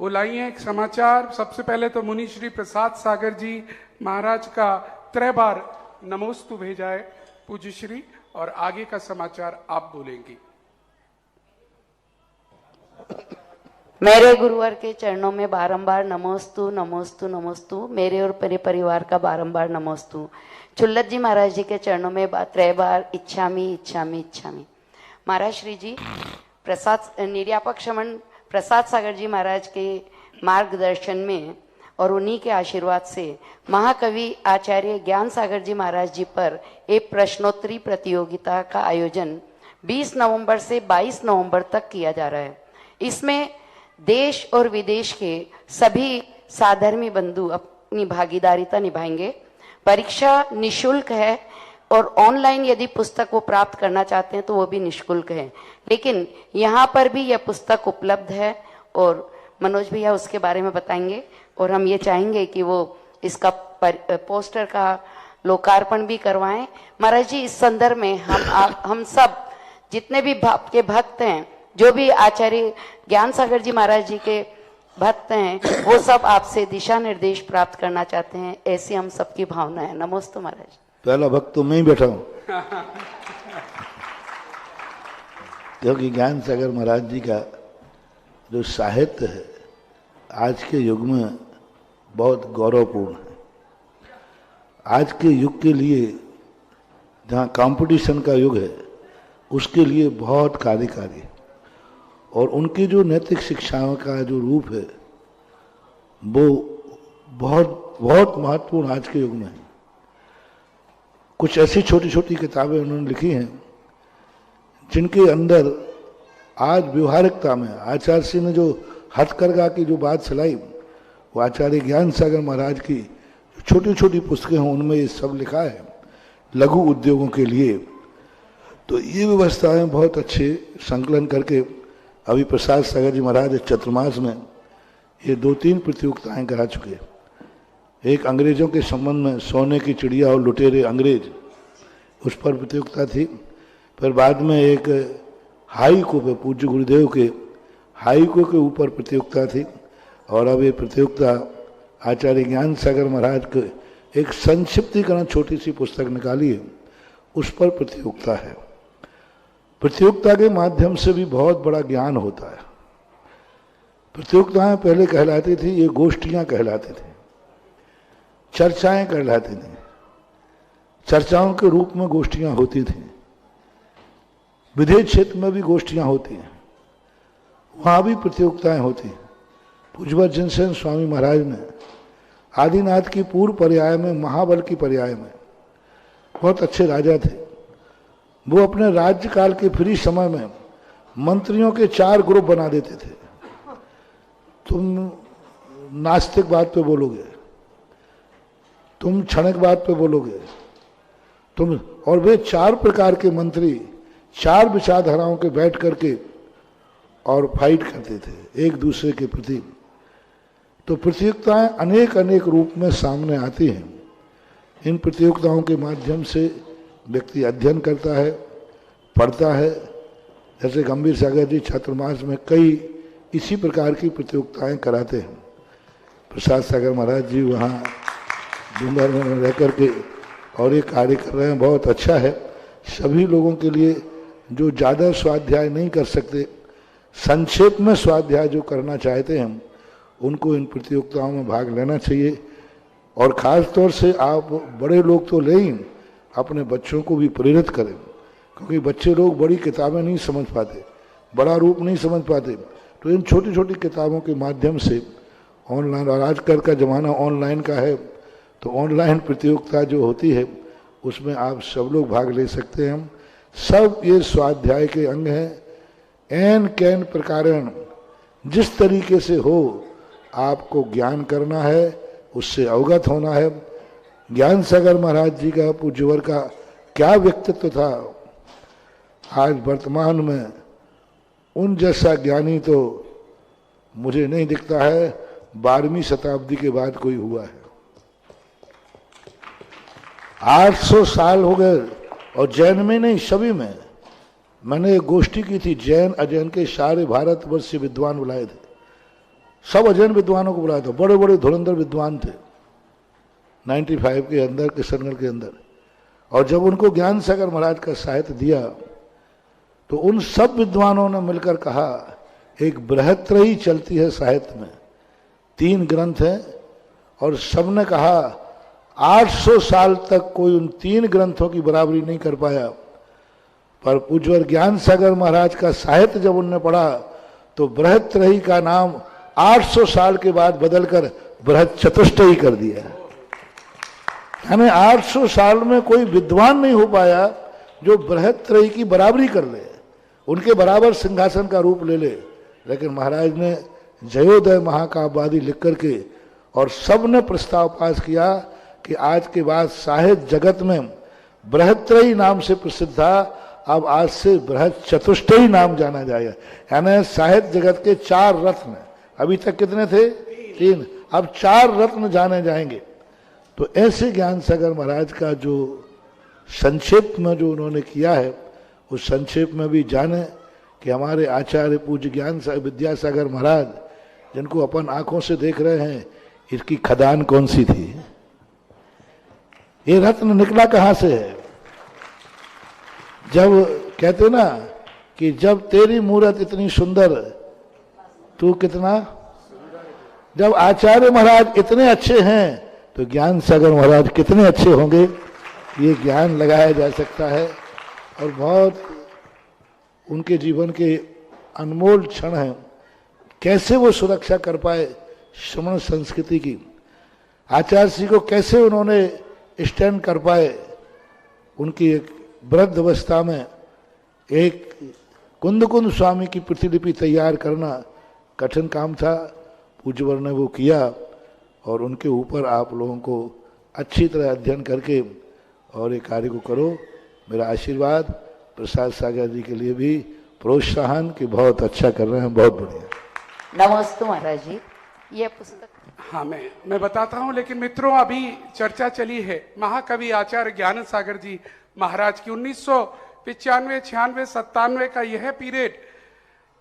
वो लाई हैं एक समाचार। सबसे पहले तो मुनि श्री प्रसाद सागर जी महाराज का 3 बार नमोस्तु भेजा है पूज्य श्री, और आगे का समाचार आप बोलेंगी। मेरे गुरुवर के चरणों में बारंबार नमोस्तु नमोस्तु नमोस्तु। मेरे और मेरे परिवार का बारंबार नमोस्तु। चुल्लत जी महाराज जी के चरणों में 3 बार इच्छामी इच्छामी इच्छामी। महाराज श्री जी प्रसाद निर्यापक श्रमण प्रसाद सागर जी महाराज के मार्गदर्शन में और उन्हीं के आशीर्वाद से महाकवि आचार्य ज्ञान सागर जी महाराज जी पर एक प्रश्नोत्तरी प्रतियोगिता का आयोजन 20 नवंबर से 22 नवंबर तक किया जा रहा है। इसमें देश और विदेश के सभी साधर्मी बंधु अपनी भागीदारिता निभाएंगे। परीक्षा निशुल्क है और ऑनलाइन यदि पुस्तक वो प्राप्त करना चाहते हैं तो वो भी निशुल्क है। लेकिन यहाँ पर भी यह पुस्तक उपलब्ध है और मनोज भैया उसके बारे में बताएंगे और हम ये चाहेंगे कि वो इसका पोस्टर का लोकार्पण भी करवाएं। महाराज जी, इस संदर्भ में हम सब जितने भी आपके भक्त हैं, जो भी आचार्य ज्ञान सागर जी महाराज जी के भक्त हैं, वो सब आपसे दिशा निर्देश प्राप्त करना चाहते हैं, ऐसी हम सबकी भावना है। नमस्ते महाराज। पहला भक्त तो मैं ही बैठा हूं क्योंकि ज्ञान सागर महाराज जी का जो साहित्य है आज के युग में बहुत गौरवपूर्ण है। आज के युग के लिए जहाँ कंपटीशन का युग है उसके लिए बहुत कार्यकारी, और उनकी जो नैतिक शिक्षाओं का जो रूप है वो बहुत बहुत महत्वपूर्ण आज के युग में है। कुछ ऐसी छोटी छोटी किताबें उन्होंने लिखी हैं जिनके अंदर आज व्यवहारिकता में आचार्य सिंह ने जो हथकरघा की जो बात चलाई, वो आचार्य ज्ञान सागर महाराज की छोटी छोटी पुस्तकें हैं, उनमें ये सब लिखा है लघु उद्योगों के लिए। तो ये व्यवस्थाएं बहुत अच्छे संकलन करके अभी प्रसाद सागर जी महाराज चतुर्मास में ये 2-3 प्रतियोगिताएं करा चुके। एक अंग्रेजों के संबंध में सोने की चिड़िया और लुटेरे अंग्रेज, उस पर प्रतियोगिता थी। फिर बाद में एक हाइको पे पूज्य गुरुदेव के हाइको के ऊपर प्रतियोगिता थी, और अब ये प्रतियोगिता आचार्य ज्ञान सागर महाराज के एक संक्षिप्तीकरण छोटी सी पुस्तक निकाली है, उस पर प्रतियोगिता है। प्रतियोगिता के माध्यम से भी बहुत बड़ा ज्ञान होता है। प्रतियोगिताएं पहले कहलाती थी, ये गोष्ठियां कहलाती थी, चर्चाएं कहलाती थी, चर्चाओं के रूप में गोष्ठियां होती थी। विदेश क्षेत्र में भी गोष्ठियां होती हैं, वहां भी प्रतियोगिताएं होती हैं। पूज्यवत जिनसेन स्वामी महाराज ने आदिनाथ की पूर्व पर्याय में, महाबल की पर्याय में, बहुत अच्छे राजा थे, वो अपने राज्यकाल के फ्री समय में मंत्रियों के 4 ग्रुप बना देते थे। तुम नास्तिकवाद पे बोलोगे, तुम क्षणिकवाद पे बोलोगे, तुम, और वे 4 प्रकार के मंत्री 4 विचारधाराओं के बैठ करके और फाइट करते थे एक दूसरे के प्रति। तो प्रतियोगिताएं अनेक अनेक रूप में सामने आती हैं। इन प्रतियोगिताओं के माध्यम से व्यक्ति अध्ययन करता है, पढ़ता है। जैसे गंभीर सागर जी छात्रमास में कई इसी प्रकार की प्रतियोगिताएं कराते हैं। प्रसाद सागर महाराज जी वहाँ डूंगर में रह करके और ये कार्य कर रहे हैं, बहुत अच्छा है। सभी लोगों के लिए जो ज़्यादा स्वाध्याय नहीं कर सकते, संक्षेप में स्वाध्याय जो करना चाहते हैं, उनको इन प्रतियोगिताओं में भाग लेना चाहिए। और ख़ास तौर से आप बड़े लोग तो ले ही, अपने बच्चों को भी प्रेरित करें, क्योंकि बच्चे लोग बड़ी किताबें नहीं समझ पाते, बड़ा रूप नहीं समझ पाते। तो इन छोटी छोटी किताबों के माध्यम से ऑनलाइन, और आजकल का ज़माना ऑनलाइन का है, तो ऑनलाइन प्रतियोगिता जो होती है उसमें आप सब लोग भाग ले सकते हैं। सब ये स्वाध्याय के अंग हैं। एन कैन प्रकारण जिस तरीके से हो आपको ज्ञान करना है, उससे अवगत होना है। ज्ञान सागर महाराज जी का, पूज्यवर का क्या व्यक्तित्व था, आज वर्तमान में उन जैसा ज्ञानी तो मुझे नहीं दिखता है, 12वीं शताब्दी के बाद कोई हुआ है। 800 साल हो गए, और जैन में नहीं, सभी में। मैंने एक गोष्ठी की थी, जैन अजैन के सारे भारतवर्ष से विद्वान बुलाए थे, सब अजैन विद्वानों को बुलाया था, बड़े बड़े धुरंधर विद्वान थे 95 के अंदर, किशनगढ़ के अंदर। और जब उनको ज्ञान सागर महाराज का साहित्य दिया तो उन सब विद्वानों ने मिलकर कहा, एक बृहत्त्रयी चलती है साहित्य में, 3 ग्रंथ हैं, और सबने कहा 800 साल तक कोई उन 3 ग्रंथों की बराबरी नहीं कर पाया। पर पूज्यवर ज्ञान सागर महाराज का साहित्य जब उनने पढ़ा तो बृहत्त्रयी का नाम 800 साल के बाद बदलकर बृहत चतुष्टयी कर दिया। यानी 800 साल में कोई विद्वान नहीं हो पाया जो बृहत्त्रयी की बराबरी कर ले, उनके बराबर सिंहासन का रूप ले ले। लेकिन महाराज ने जयोदय महाकाव्यवादी लिख करके, और सब ने प्रस्ताव पास किया कि आज के बाद साहित्य जगत में बृहत्त्रयी नाम से प्रसिद्ध था, अब आज से बृहत चतुष्टयी नाम जाना जाएगा। यानी साहित्य जगत के 4 रत्न अभी तक कितने थे? 3। अब 4 रत्न जाने जाएंगे। तो ऐसे ज्ञान सागर महाराज का जो संक्षेप में जो उन्होंने किया है, उस संक्षेप में भी जाने कि हमारे आचार्य पूज्य ज्ञान विद्यासागर महाराज, जिनको अपन आंखों से देख रहे हैं, इसकी खदान कौन सी थी? ये रत्न निकला कहां से है? जब कहते ना कि जब तेरी मूरत इतनी सुंदर, तू कितना, जब आचार्य महाराज इतने अच्छे हैं तो ज्ञान सागर महाराज कितने अच्छे होंगे, ये ज्ञान लगाया जा सकता है। और बहुत उनके जीवन के अनमोल क्षण हैं। कैसे वो सुरक्षा कर पाए श्रमण संस्कृति की, आचार्य जी को कैसे उन्होंने स्टैंड कर पाए। उनकी एक वृद्ध अवस्था में एक कुंद स्वामी की प्रतिलिपि तैयार करना कठिन काम था, पूज्यवर ने वो किया और उनके ऊपर आप लोगों को अच्छी तरह अध्ययन करके और ये कार्य को करो। मेरा आशीर्वाद प्रसाद सागर जी के लिए भी प्रोत्साहन कि बहुत अच्छा कर रहे हैं, बहुत बढ़िया। नमस्ते महाराज जी। ये पुस्तक हाँ मैं बताता हूँ, लेकिन मित्रों अभी चर्चा चली है महाकवि आचार्य ज्ञान सागर जी महाराज की 1995, 96, 97 का यह पीरियड,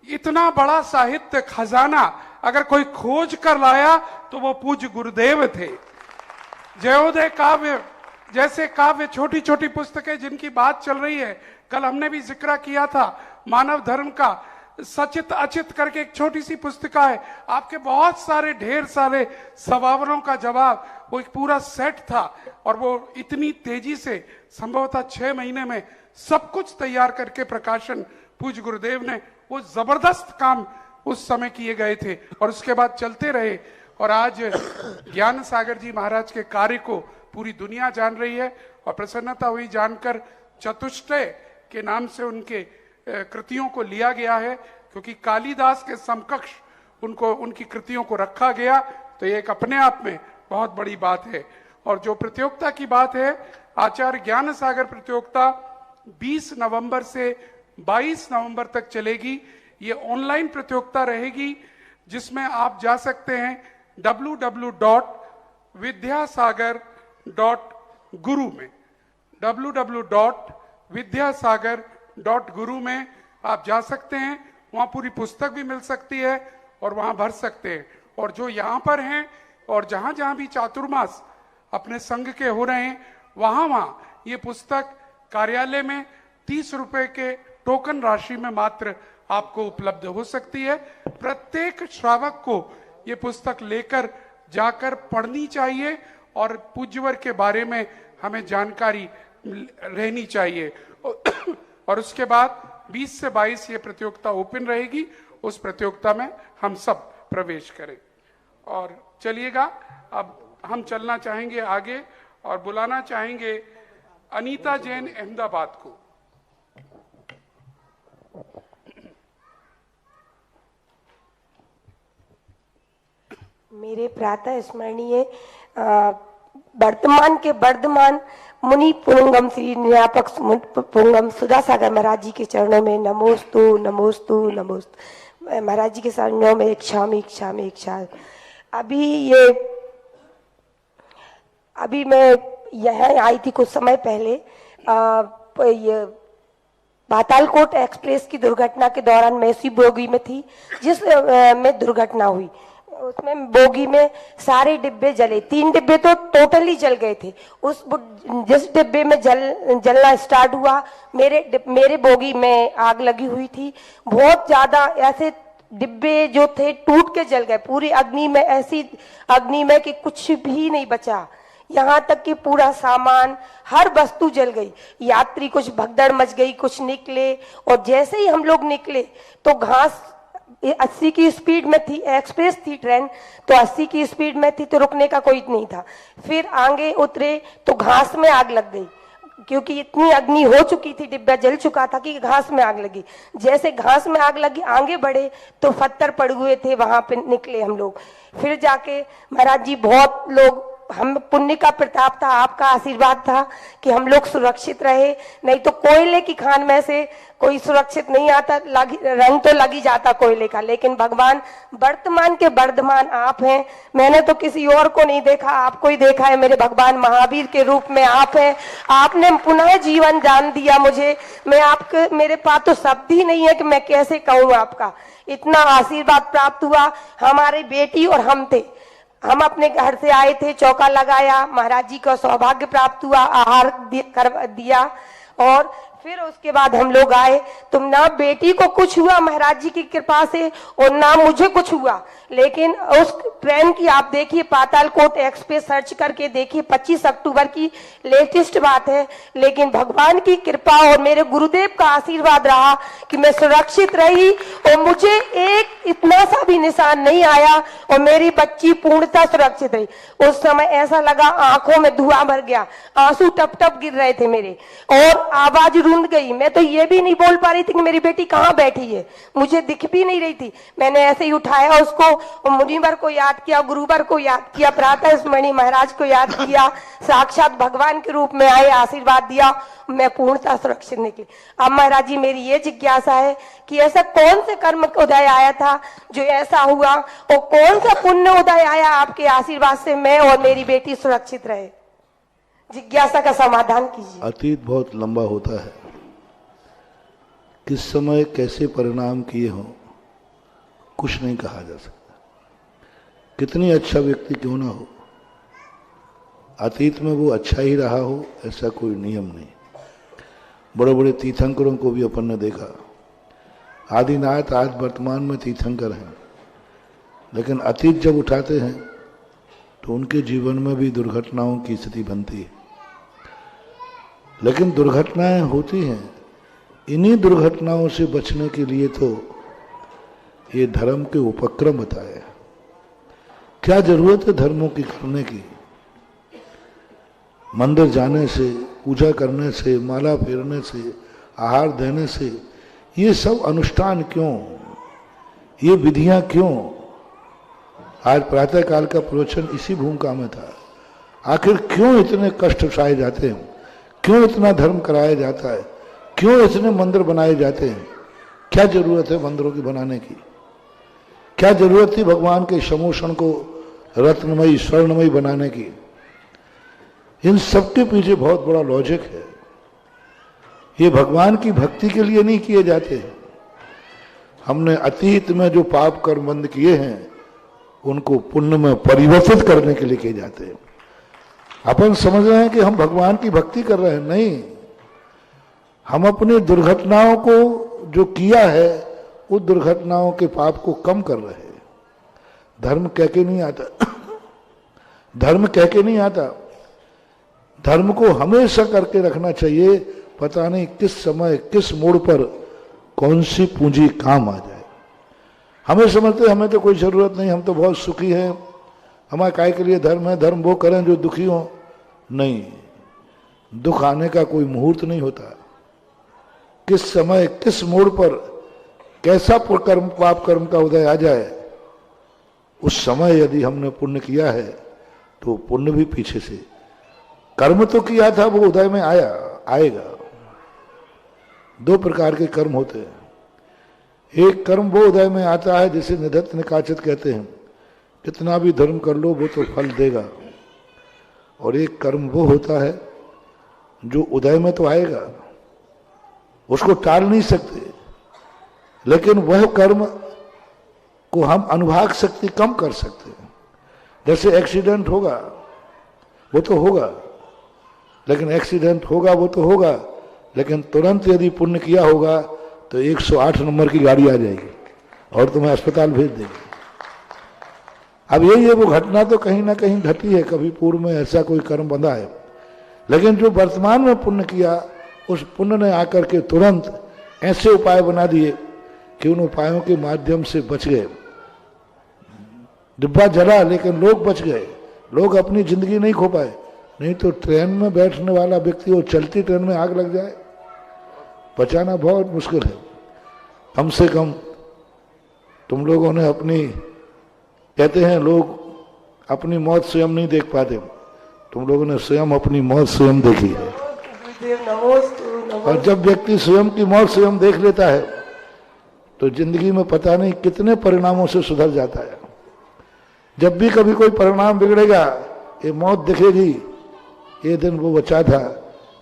इतना बड़ा साहित्य खजाना अगर कोई खोज कर लाया तो वो पूज्य गुरुदेव थे। जयोदय काव्य जैसे काव्य, छोटी छोटी पुस्तकें जिनकी बात चल रही है, कल हमने भी जिक्र किया था मानव धर्म का, सचित अचित करके एक छोटी सी पुस्तिका है, आपके बहुत सारे ढेर सारे सवालों का जवाब, वो एक पूरा सेट था। और वो इतनी तेजी से संभवतः 6 महीने में सब कुछ तैयार करके प्रकाशन पूज्य गुरुदेव ने, वो जबरदस्त काम उस समय किए गए थे और उसके बाद चलते रहे। और आज ज्ञान सागर जी महाराज के कार्य को पूरी दुनिया जान रही है और प्रसन्नता हुई जानकर चतुष्टय के नाम से उनके कृतियों को लिया गया है, क्योंकि कालिदास के समकक्ष उनको, उनकी कृतियों को रखा गया, तो ये एक अपने आप में बहुत बड़ी बात है। और जो प्रतियोगिता की बात है, आचार्य ज्ञान सागर प्रतियोगिता 20 नवंबर से 22 नवंबर तक चलेगी। ये ऑनलाइन प्रतियोगिता रहेगी, जिसमें आप जा सकते हैं www.vidyasagar.guru में, www.vidyasagar.guru में आप जा सकते हैं। वहां पूरी पुस्तक भी मिल सकती है और वहां भर सकते हैं। और जो यहाँ पर हैं और जहां जहां भी चातुर्मास अपने संघ के हो रहे हैं, वहां ये पुस्तक कार्यालय में 30 रुपए के टोकन राशि में मात्र आपको उपलब्ध हो सकती है। प्रत्येक श्रावक को ये पुस्तक लेकर जाकर पढ़नी चाहिए और पूज्यवर के बारे में हमें जानकारी रहनी चाहिए। और उसके बाद 20 से 22 ये प्रतियोगिता ओपन रहेगी, उस प्रतियोगिता में हम सब प्रवेश करें। और चलिएगा, अब हम चलना चाहेंगे आगे और बुलाना चाहेंगे अनीता जैन अहमदाबाद को। मेरे प्रातः स्मरणीय वर्तमान के वर्धमान मुनि पुंगम श्री निरापक पुंगम सुधा सागर महाराज जी के चरणों में नमोस्तु नमोस्तु नमोस्तु। महाराज जी के चरणों में इच्छा अभी मैं यहाँ आई थी कुछ समय पहले। ये पातालकोट एक्सप्रेस की दुर्घटना के दौरान मैं इसी बोगी में थी जिस में दुर्घटना हुई। उसमें बोगी में सारे डिब्बे जले, 3 डिब्बे तो टोटली जल गए थे। उस जिस डिब्बे में जलना स्टार्ट हुआ, मेरे बोगी में आग लगी हुई थी। बहुत ज्यादा ऐसे डिब्बे जो थे टूट के जल गए पूरी अग्नि में, ऐसी अग्नि में कि कुछ भी नहीं बचा। यहाँ तक कि पूरा सामान, हर वस्तु जल गई। यात्री कुछ भगदड़ मच गई, कुछ निकले और जैसे ही हम लोग निकले तो घास 80 की स्पीड में थी, एक्सप्रेस थी ट्रेन, तो 80 की स्पीड में थी तो रुकने का कोई नहीं था। फिर आगे उतरे तो घास में आग लग गई, क्योंकि इतनी अग्नि हो चुकी थी, डिब्बा जल चुका था कि घास में आग लगी। जैसे घास में आग लगी, आगे बढ़े तो पत्थर पड़ हुए थे, वहां पे निकले हम लोग। फिर जाके महाराज जी बहुत लोग हम पुण्य का प्रताप था, आपका आशीर्वाद था कि हम लोग सुरक्षित रहे। नहीं तो कोयले की खान में से कोई सुरक्षित नहीं आता, रंग तो लग ही जाता कोयले का। लेकिन भगवान वर्तमान के वर्धमान आप हैं। मैंने तो किसी और को नहीं देखा, आपको ही देखा है। मेरे भगवान महावीर के रूप में आप हैं। आपने पुनः जीवन दान दिया मुझे। मैं आपके, मेरे पास तो शब्द ही नहीं है कि मैं कैसे कहूँ आपका। इतना आशीर्वाद प्राप्त हुआ। हमारी बेटी और हम थे, हम अपने घर से आए थे, चौका लगाया, महाराज जी का सौभाग्य प्राप्त हुआ, आहार दिया और फिर उसके बाद हम लोग आए। तो ना बेटी को कुछ हुआ महाराज जी की कृपा से और ना मुझे कुछ हुआ। लेकिन उस ट्रेन की आप देखिए, पातालकोट एक्सप्रेस सर्च करके देखिए, 25 अक्टूबर की लेटेस्ट बात है। लेकिन भगवान की कृपा और मेरे गुरुदेव का आशीर्वाद रहा कि मैं सुरक्षित रही और मुझे एक इतना सा भी निशान नहीं आया और मेरी बच्ची पूर्णतः सुरक्षित रही। उस समय ऐसा लगा आंखों में धुआं भर गया, आंसू टप टप गिर रहे थे मेरे और आवाज रुंध गई। मैं तो ये भी नहीं बोल पा रही थी कि मेरी बेटी कहाँ बैठी है, मुझे दिख भी नहीं रही थी। मैंने ऐसे ही उठाया उसको और मुनिवर को याद किया, गुरुवर को याद किया, प्रातः स्मरणी महाराज को याद किया। साक्षात भगवान के रूप में आए, आशीर्वाद दिया, मैं पूर्णतः सुरक्षित निकली। अब महाराज जी मेरी ये जिज्ञासा है कि ऐसा कौन से कर्म उदय आया था जो ऐसा हुआ और कौन सा पुण्य उदय आया आपके आशीर्वाद से मैं और मेरी बेटी सुरक्षित रहे? जिज्ञासा का समाधान कीजिए। अतीत बहुत लंबा होता है, किस समय कैसे परिणाम किए हों कुछ नहीं कहा जा सकता। कितनी अच्छा व्यक्ति क्यों ना हो, अतीत में वो अच्छा ही रहा हो ऐसा कोई नियम नहीं। बड़े बड़े तीर्थंकरों को भी अपन ने देखा, आदिनाथ आज वर्तमान में तीर्थंकर हैं, लेकिन अतीत जब उठाते हैं तो उनके जीवन में भी दुर्घटनाओं की स्थिति बनती है। लेकिन दुर्घटनाएं होती हैं, इन्हीं दुर्घटनाओं से बचने के लिए तो ये धर्म के उपक्रम बताए। क्या जरूरत है धर्मों की करने की? मंदिर जाने से, पूजा करने से, माला फेरने से, आहार देने से, ये सब अनुष्ठान क्यों, ये विधियां क्यों? आज प्रातः काल का प्रवचन इसी भूमिका में था। आखिर क्यों इतने कष्ट उठाए जाते हैं, क्यों इतना धर्म कराया जाता है, क्यों इतने मंदिर बनाए जाते हैं? क्या जरूरत है मंदिरों की बनाने की? क्या जरूरत थी भगवान के समोषण को रत्नमयी स्वर्णमयी बनाने की? इन सबके पीछे बहुत बड़ा लॉजिक है। ये भगवान की भक्ति के लिए नहीं किए जाते। हमने अतीत में जो पाप कर्म बंद किए हैं उनको पुण्य में परिवर्तित करने के लिए किए जाते हैं। अपन समझ रहे हैं कि हम भगवान की भक्ति कर रहे हैं, नहीं। हम अपनी दुर्घटनाओं को जो किया है उस दुर्घटनाओं के पाप को कम कर रहे हैं। धर्म कह के नहीं आता, धर्म कह के नहीं आता। धर्म को हमेशा करके रखना चाहिए, पता नहीं किस समय किस मोड़ पर कौन सी पूंजी काम आ जाए। हमें समझते हमें तो कोई जरूरत नहीं, हम तो बहुत सुखी हैं, हमारे काय के लिए धर्म है, धर्म वो करें जो दुखी हो। नहीं, दुख आने का कोई मुहूर्त नहीं होता। किस समय किस मोड़ पर कैसा कर्म पाप कर्म का उदय आ जाए, उस समय यदि हमने पुण्य किया है तो पुण्य भी पीछे से, कर्म तो किया था वो उदय में आएगा। दो प्रकार के कर्म होते हैं। एक कर्म वो उदय में आता है जिसे निधत्त निकाचित कहते हैं, कितना भी धर्म कर लो वो तो फल देगा। और एक कर्म वो होता है जो उदय में तो आएगा, उसको टाल नहीं सकते, लेकिन वह कर्म को हम अनुभाग शक्ति कम कर सकते हैं। जैसे एक्सीडेंट होगा वो तो होगा, लेकिन एक्सीडेंट होगा वो तो होगा, लेकिन तुरंत यदि पुण्य किया होगा तो 108 नंबर की गाड़ी आ जाएगी और तुम्हें अस्पताल भेज देगी। अब यही है, वो घटना तो कहीं ना कहीं घटी है, कभी पूर्व में ऐसा कोई कर्म बंधा है, लेकिन जो वर्तमान में पुण्य किया उस पुण्य ने आकर के तुरंत ऐसे उपाय बना दिए कि उन उपायों के माध्यम से बच गए। डिब्बा जला लेकिन लोग बच गए, लोग अपनी जिंदगी नहीं खो पाए। नहीं तो ट्रेन में बैठने वाला व्यक्ति वो चलती ट्रेन में आग लग जाए, बचाना बहुत मुश्किल है। कम से कम तुम लोगों ने अपनी, कहते हैं लोग अपनी मौत स्वयं नहीं देख पाते, तुम लोगों ने स्वयं अपनी मौत स्वयं देखी है। गुरुदेव नमोस्तु और जब व्यक्ति स्वयं की मौत स्वयं देख लेता है तो जिंदगी में पता नहीं कितने परिणामों से सुधर जाता है। जब भी कभी कोई परिणाम बिगड़ेगा, ये मौत दिखेगी। ये दिन वो बचा था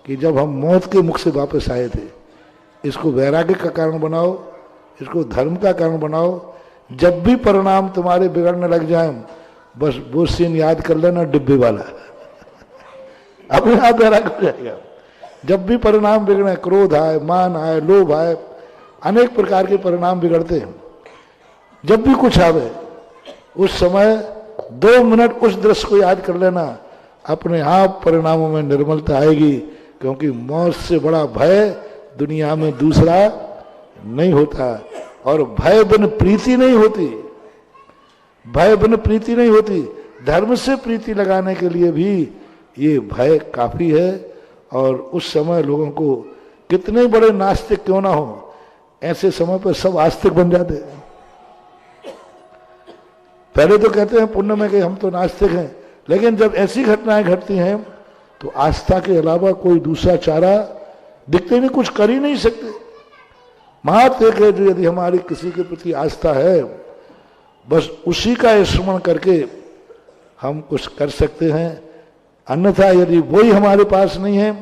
कि जब हम मौत के मुख से वापस आए थे। इसको वैराग्य का कारण बनाओ, इसको धर्म का कारण बनाओ। जब भी परिणाम तुम्हारे बिगड़ने लग जाए, बस वो सीन याद कर लेना, डिब्बे वाला अपने आप वैराग्य हो जाएगा। जब भी परिणाम बिगड़े, क्रोध आए, मान आए, लोभ आए, अनेक प्रकार के परिणाम बिगड़ते हैं। जब भी कुछ आवे, उस समय 2 मिनट उस दृश्य को याद कर लेना, अपने आप परिणामों में निर्मलता आएगी। क्योंकि मौत से बड़ा भय दुनिया में दूसरा नहीं होता। और भय बिन प्रीति नहीं होती, भय बिन प्रीति नहीं होती। धर्म से प्रीति लगाने के लिए भी ये भय काफी है। और उस समय लोगों को कितने बड़े नास्तिक क्यों ना हो, ऐसे समय पर सब आस्तिक बन जाते हैं। पहले तो कहते हैं पुण्य में कि हम तो नास्तिक हैं, लेकिन जब ऐसी घटनाएं घटती हैं तो आस्था के अलावा कोई दूसरा चारा दिखते नहीं, कुछ कर ही नहीं सकते। मात्र एक है जो यदि हमारी किसी के प्रति आस्था है, बस उसी का स्मरण करके हम कुछ कर सकते हैं। अन्यथा यदि वही हमारे पास नहीं है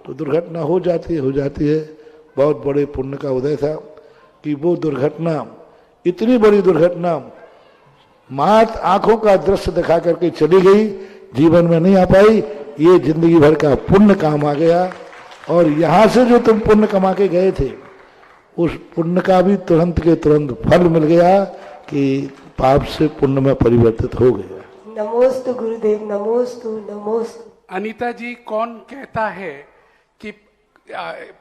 तो दुर्घटना हो जाती है। बहुत बड़े पुण्य का उदय था कि वो दुर्घटना, इतनी बड़ी दुर्घटना मात्र आंखों का दृश्य दिखा करके चली गई, जीवन में नहीं आ पाई। ये जिंदगी भर का पुण्य काम आ गया। और यहां से जो तुम पुण्य कमा के गए थे, उस पुण्य का भी तुरंत के तुरंत फल मिल गया कि पाप से पुण्य में परिवर्तित हो गया। नमोस्तु गुरुदेव नमोस्तु नमोस्तु। अनीता जी, कौन कहता है कि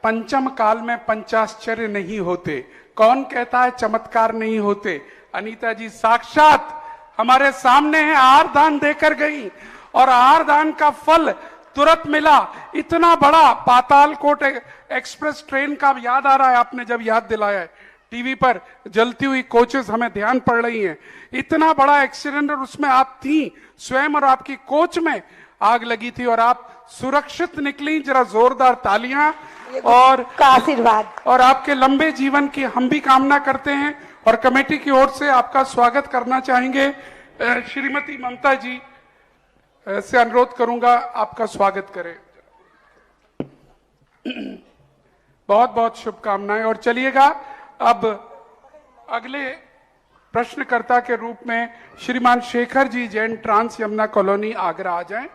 पंचम काल में पंचाश्चर्य नहीं होते? कौन कहता है चमत्कार नहीं होते? अनीता जी साक्षात हमारे सामने है, आहार दान देकर गई और आहार दान का फल तुरंत मिला। इतना बड़ा पातालकोट एक्सप्रेस ट्रेन का याद आ रहा है, आपने जब याद दिलाया है। टीवी पर जलती हुई कोचेस हमें ध्यान पड़ रही हैं। इतना बड़ा एक्सीडेंट और उसमें आप थी स्वयं और आपकी कोच में आग लगी थी और आप सुरक्षित निकली। जरा जोरदार तालियां और का आशीर्वाद और आपके लंबे जीवन की हम भी कामना करते हैं और कमेटी की ओर से आपका स्वागत करना चाहेंगे। श्रीमती ममता जी से अनुरोध करूंगा आपका स्वागत करें। बहुत बहुत शुभकामनाएं। और चलिएगा अब अगले प्रश्नकर्ता के रूप में श्रीमान शेखर जी जैन, ट्रांस यमुना कॉलोनी, आगरा आ जाएं।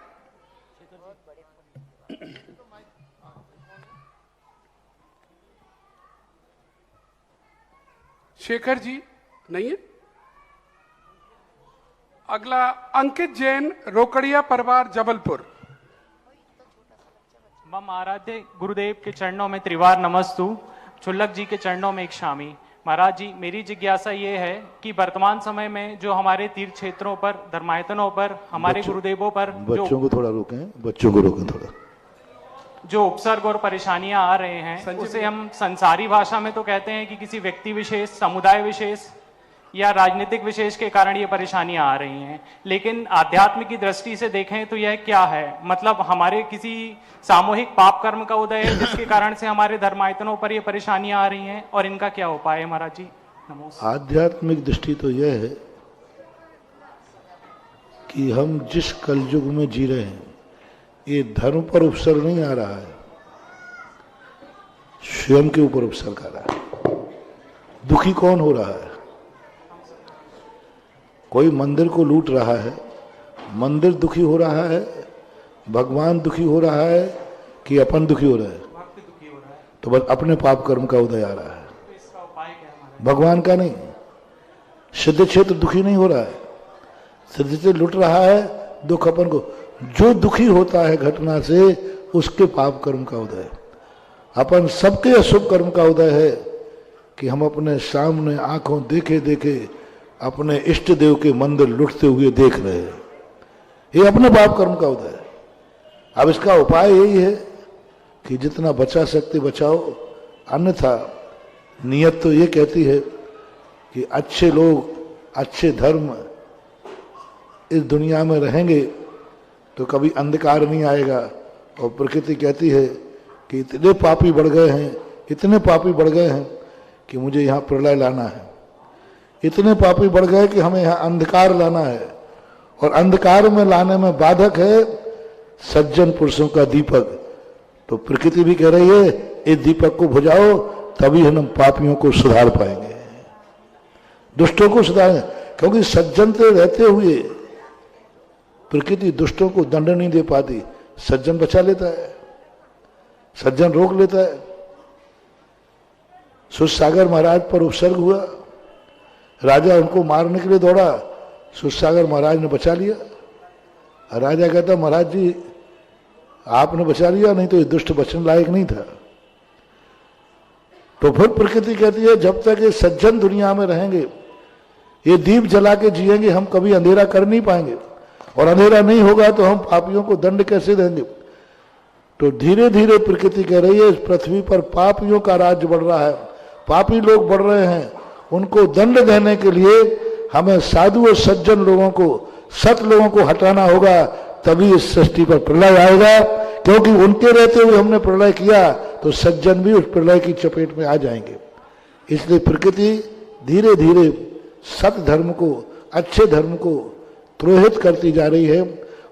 शेखर जी नहीं है? अगला अंकित जैन, रोकड़िया परिवार, जबलपुर। मम आराध्य गुरुदेव के चरणों में त्रिवार नमस्तु, चुल्लक जी के चरणों में एक शामी। महाराज जी, मेरी जिज्ञासा ये है कि वर्तमान समय में जो हमारे तीर्थ क्षेत्रों पर, धर्मायतनों पर, हमारे गुरुदेवों पर बच्चों को थोड़ा रोकें, बच्चों को रोकें थोड़ा। जो उपसर्ग और परेशानियां आ रहे हैं, उसे हम संसारी भाषा में तो कहते हैं कि किसी व्यक्ति विशेष, समुदाय विशेष या राजनीतिक विशेष के कारण ये परेशानियां आ रही हैं। लेकिन आध्यात्म की दृष्टि से देखें तो यह क्या है? मतलब हमारे किसी सामूहिक पाप कर्म का उदय है जिसके कारण से हमारे धर्मायतनों पर ये परेशानियां आ रही हैं, और इनका क्या उपाय है महाराज जी? नमस्कार। आध्यात्मिक दृष्टि तो यह है कि हम जिस कलयुग में जी रहे हैं, ये धर्म पर उपसर्ग नहीं आ रहा है, स्वयं के ऊपर उपसर्ग आ रहा है। दुखी कौन हो रहा है? कोई मंदिर को लूट रहा है, मंदिर दुखी हो रहा है, भगवान दुखी हो रहा है कि अपन दुखी हो रहा है? तो बस अपने पाप कर्म का उदय आ रहा है, भगवान का नहीं। सिद्ध क्षेत्र दुखी नहीं हो रहा है, सिद्ध क्षेत्र लुट रहा है, दुख अपन को। जो दुखी होता है घटना से, उसके पाप कर्म का उदय। अपन सबके अशुभ कर्म का उदय है कि हम अपने सामने आंखों देखे देखे अपने इष्ट देव के मंदिर लुटते हुए देख रहे हैं। ये अपने पाप कर्म का उदय है। अब इसका उपाय यही है कि जितना बचा सकते बचाओ, अन्यथा नियत तो ये कहती है कि अच्छे लोग, अच्छे धर्म इस दुनिया में रहेंगे तो कभी अंधकार नहीं आएगा। और प्रकृति कहती है कि इतने पापी बढ़ गए हैं, इतने पापी बढ़ गए हैं कि मुझे यहाँ प्रलय लाना है, इतने पापी बढ़ गए कि हमें यहाँ अंधकार लाना है। और अंधकार में लाने में बाधक है सज्जन पुरुषों का दीपक। तो प्रकृति भी कह रही है इस दीपक को बुझाओ, तभी हम पापियों को सुधार पाएंगे, दुष्टों को सुधारेंगे। क्योंकि सज्जन से रहते हुए प्रकृति दुष्टों को दंड नहीं दे पाती, सज्जन बचा लेता है, सज्जन रोक लेता है। सुरसागर महाराज पर उपसर्ग हुआ, राजा उनको मारने के लिए दौड़ा, सुरसागर महाराज ने बचा लिया। राजा कहता महाराज जी आपने बचा लिया, नहीं तो ये दुष्ट बचने लायक नहीं था। तो फिर प्रकृति कहती है जब तक ये सज्जन दुनिया में रहेंगे, ये दीप जला के जिएंगे, हम कभी अंधेरा कर नहीं पाएंगे, और अंधेरा नहीं होगा तो हम पापियों को दंड कैसे देंगे। तो धीरे धीरे प्रकृति कह रही है इस पृथ्वी पर पापियों का राज्य बढ़ रहा है, पापी लोग बढ़ रहे हैं, उनको दंड देने के लिए हमें साधु और सज्जन लोगों को, सत लोगों को हटाना होगा, तभी इस सृष्टि पर प्रलय आएगा। क्योंकि उनके रहते हुए हमने प्रलय किया तो सज्जन भी उस प्रलय की चपेट में आ जाएंगे। इसलिए प्रकृति धीरे धीरे सत धर्म को, अच्छे धर्म को द्रोहित करती जा रही है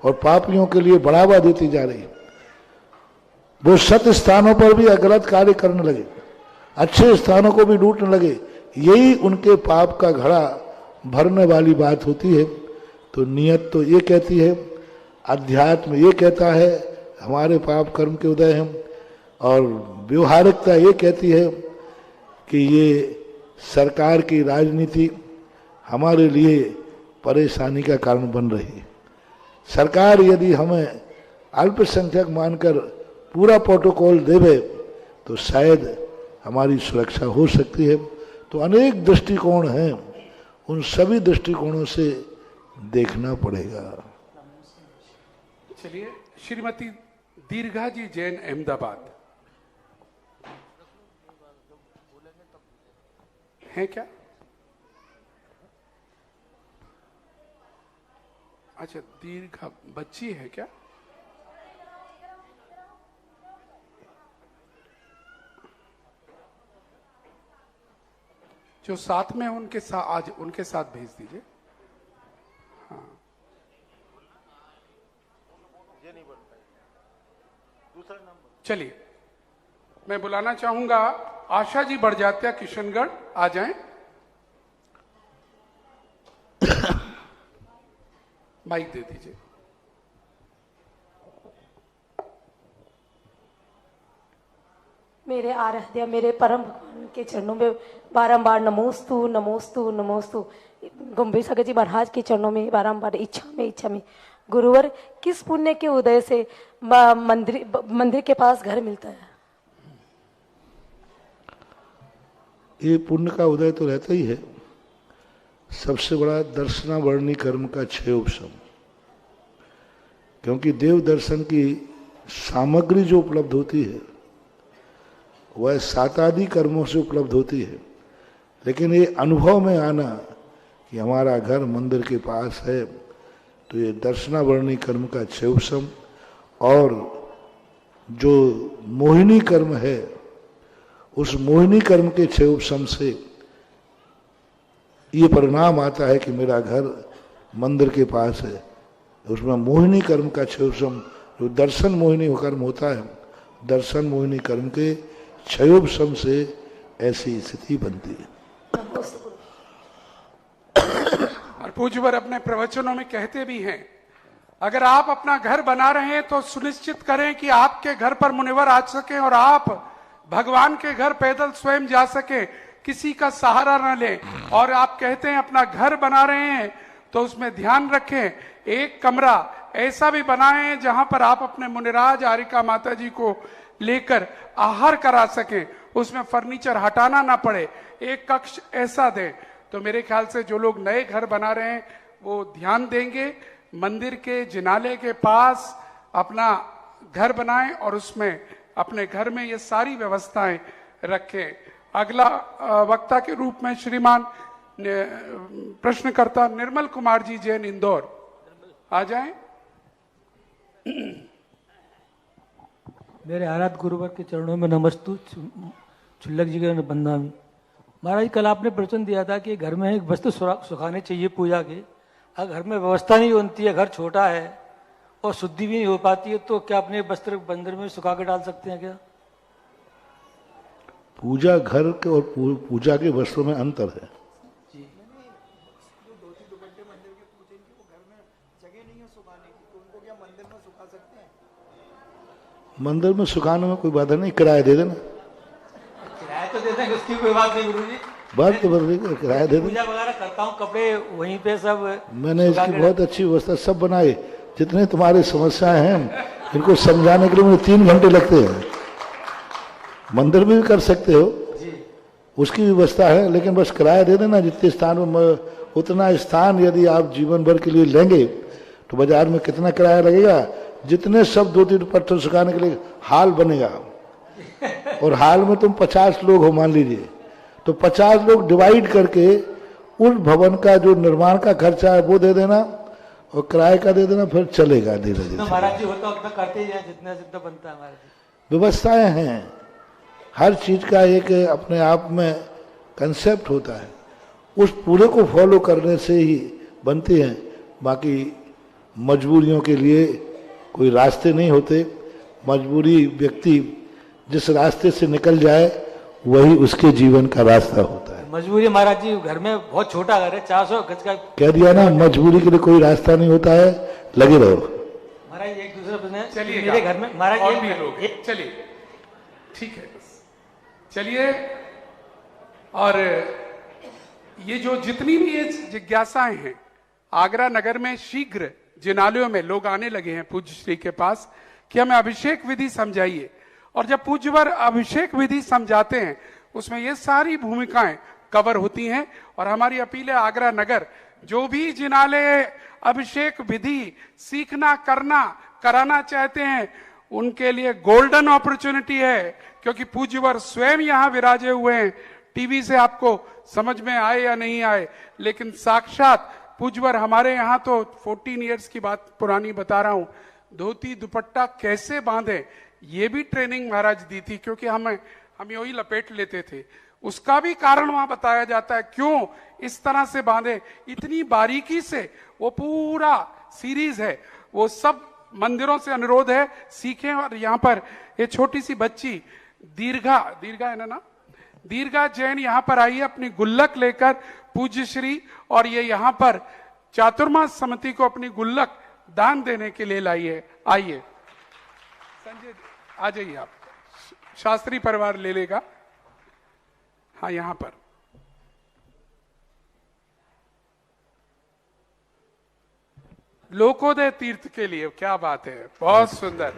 और पापियों के लिए बढ़ावा देती जा रही है। वो सत स्थानों पर भी गलत कार्य करने लगे, अच्छे स्थानों को भी लूटने लगे, यही उनके पाप का घड़ा भरने वाली बात होती है। तो नियत तो ये कहती है, अध्यात्म ये कहता है हमारे पाप कर्म के उदय हैं, और व्यवहारिकता ये कहती है कि ये सरकार की राजनीति हमारे लिए परेशानी का कारण बन रही है। सरकार यदि हमें अल्पसंख्यक मानकर पूरा प्रोटोकॉल देवे तो शायद हमारी सुरक्षा हो सकती है। तो अनेक दृष्टिकोण हैं, उन सभी दृष्टिकोणों से देखना पड़ेगा। चलिए, श्रीमती दीर्घा जी जैन, अहमदाबाद है क्या? अच्छा, दीर्घा बच्ची है क्या? जो साथ में उनके साथ, आज उनके साथ भेज दीजिए। हाँ, चलिए, मैं बुलाना चाहूंगा आशा जी बड़जात्या, किशनगढ़, आ जाएं। माइक दे दीजिए। मेरे आराध्य, मेरे परम भगवान के चरणों में बारंबार नमोस्तु नमोस्तु नमोस्तु। गंभीर सागर जी महाराज के चरणों में बारंबार इच्छा में गुरुवर, किस पुण्य के उदय से मंदिर के पास घर मिलता है? ये पुण्य का उदय तो रहता ही है। सबसे बड़ा दर्शनावर्णी कर्म का क्षय उपशम, क्योंकि देव दर्शन की सामग्री जो उपलब्ध होती है वह सातादि कर्मों से उपलब्ध होती है। लेकिन ये अनुभव में आना कि हमारा घर मंदिर के पास है, तो ये दर्शनावर्णी कर्म का क्षय उपशम। और जो मोहिनी कर्म है, उस मोहिनी कर्म के क्षय उपशम से ये परिणाम आता है कि मेरा घर मंदिर के पास है। उसमें मोहिनी कर्म का क्षय उपशम, जो दर्शन मोहिनी कर्म होता है, दर्शन मोहिनी कर्म के क्षयोपशम से ऐसी स्थिति बनती है। और पूज्यवर अपने प्रवचनों में कहते भी हैं, अगर आप अपना घर बना रहे हैं तो सुनिश्चित करें कि आपके घर पर मुनिवर आ सके और आप भगवान के घर पैदल स्वयं जा सके, किसी का सहारा न लें। और आप कहते हैं अपना घर बना रहे हैं तो उसमें ध्यान रखें, एक कमरा ऐसा भी बनाएं जहां पर आप अपने मुनिराज आरिका माता जी को लेकर आहार करा सकें, उसमें फर्नीचर हटाना ना पड़े, एक कक्ष ऐसा दें। तो मेरे ख्याल से जो लोग नए घर बना रहे हैं वो ध्यान देंगे, मंदिर के जिनाले के पास अपना घर बनाएं और उसमें अपने घर में ये सारी व्यवस्थाएं रखें। अगला वक्ता के रूप में श्रीमान प्रश्नकर्ता निर्मल कुमार जी जैन, इंदौर, आ जाएं। मेरे आराध्य गुरुवर के चरणों में नमस्तु। छुल्लक जी के बंदामी। महाराज कल आपने प्रवचन दिया था कि घर में एक वस्तु सुखाने चाहिए पूजा के। अगर घर में व्यवस्था नहीं होती है, घर छोटा है और शुद्धि भी नहीं हो पाती है, तो क्या अपने वस्त्र बंदर में सुखा के डाल सकते हैं क्या? पूजा घर के और पूजा के वस्त्रों में अंतर है। मंदिर में सुखाने में कोई बाधा नहीं, किराया दे देना। किराया तो देते हैं, उसकी कोई बात नहीं गुरुजी। बात तो बदलेगी, किराया दे देना। पूजा वगैरह करता हूँ, कपड़े वहीं पे सब मैंने इसकी बहुत अच्छी व्यवस्था सब बनाई। जितने तुम्हारी समस्याएं हैं इनको समझाने के लिए मुझे 3 घंटे लगते हैं। मंदिर में भी कर सकते हो, उसकी व्यवस्था है, लेकिन बस किराया दे देना। जितने स्थान में उतना स्थान यदि आप जीवन भर के लिए लेंगे तो बाजार में कितना किराया लगेगा। जितने सब 2-3 पत्थर सुखाने के लिए हाल बनेगा, और हाल में तुम 50 लोग हो मान लीजिए, तो 50 लोग डिवाइड करके उस भवन का जो निर्माण का खर्चा है वो दे देना और किराए का दे देना, फिर चलेगा धीरे धीरे। महाराज जी होता उतना करते ही है, जितना जितना बनता है महाराज जी। व्यवस्थाएं हैं, हर चीज का एक अपने आप में कंसेप्ट होता है, उस पूरे को फॉलो करने से ही बनती हैं। बाकी मजबूरियों के लिए कोई रास्ते नहीं होते। मजबूरी व्यक्ति जिस रास्ते से निकल जाए वही उसके जीवन का रास्ता होता है। मजबूरी महाराज जी, घर में बहुत छोटा घर है, 400 गज का। कह दिया ना, मजबूरी के लिए कोई रास्ता नहीं होता है, लगे रहो। महाराज एक दूसरे पर चलिए, मेरे घर में महाराज और भी लोग, चलिए ठीक है, चलिए। और ये जो जितनी भी ये जिज्ञासाएं हैं, आगरा नगर में शीघ्र जिनालयों में लोग आने लगे हैं पूज्य श्री के पास कि हमें अभिषेक विधि समझाइए। और जब पूज्यवर अभिषेक विधि समझाते हैं उसमें ये सारी भूमिकाएं कवर होती हैं। और हमारी अपील है, आगरा नगर जो भी जिनालय अभिषेक विधि सीखना करना कराना चाहते हैं उनके लिए गोल्डन अपॉर्चुनिटी है, क्योंकि पूज्यवर स्वयं यहां विराजे हुए हैं। टीवी से आपको समझ में आए या नहीं आए, लेकिन साक्षात पूज्यवर हमारे यहाँ तो 14 इयर्स की बात पुरानी बता रहा हूं, धोती दुपट्टा कैसे बांधे ये भी ट्रेनिंग महाराज दी थी, क्योंकि हम वही लपेट लेते थे। उसका भी कारण वहां बताया जाता है, क्यों इस तरह से बांधे, इतनी बारीकी से। वो पूरा सीरीज है, वो सब मंदिरों से अनुरोध है सीखें। और यहाँ पर ये छोटी सी बच्ची दीर्घा है ना, दीर्घा जैन यहाँ पर आई है अपनी गुल्लक लेकर पूज्य श्री, और ये यहाँ पर चातुर्मास समिति को अपनी गुल्लक दान देने के लिए लाई है। आइए संजय आ जाइए, आप शास्त्री परिवार ले लेगा। हाँ, यहाँ पर लोकोदय तीर्थ के लिए, क्या बात है, बहुत सुंदर।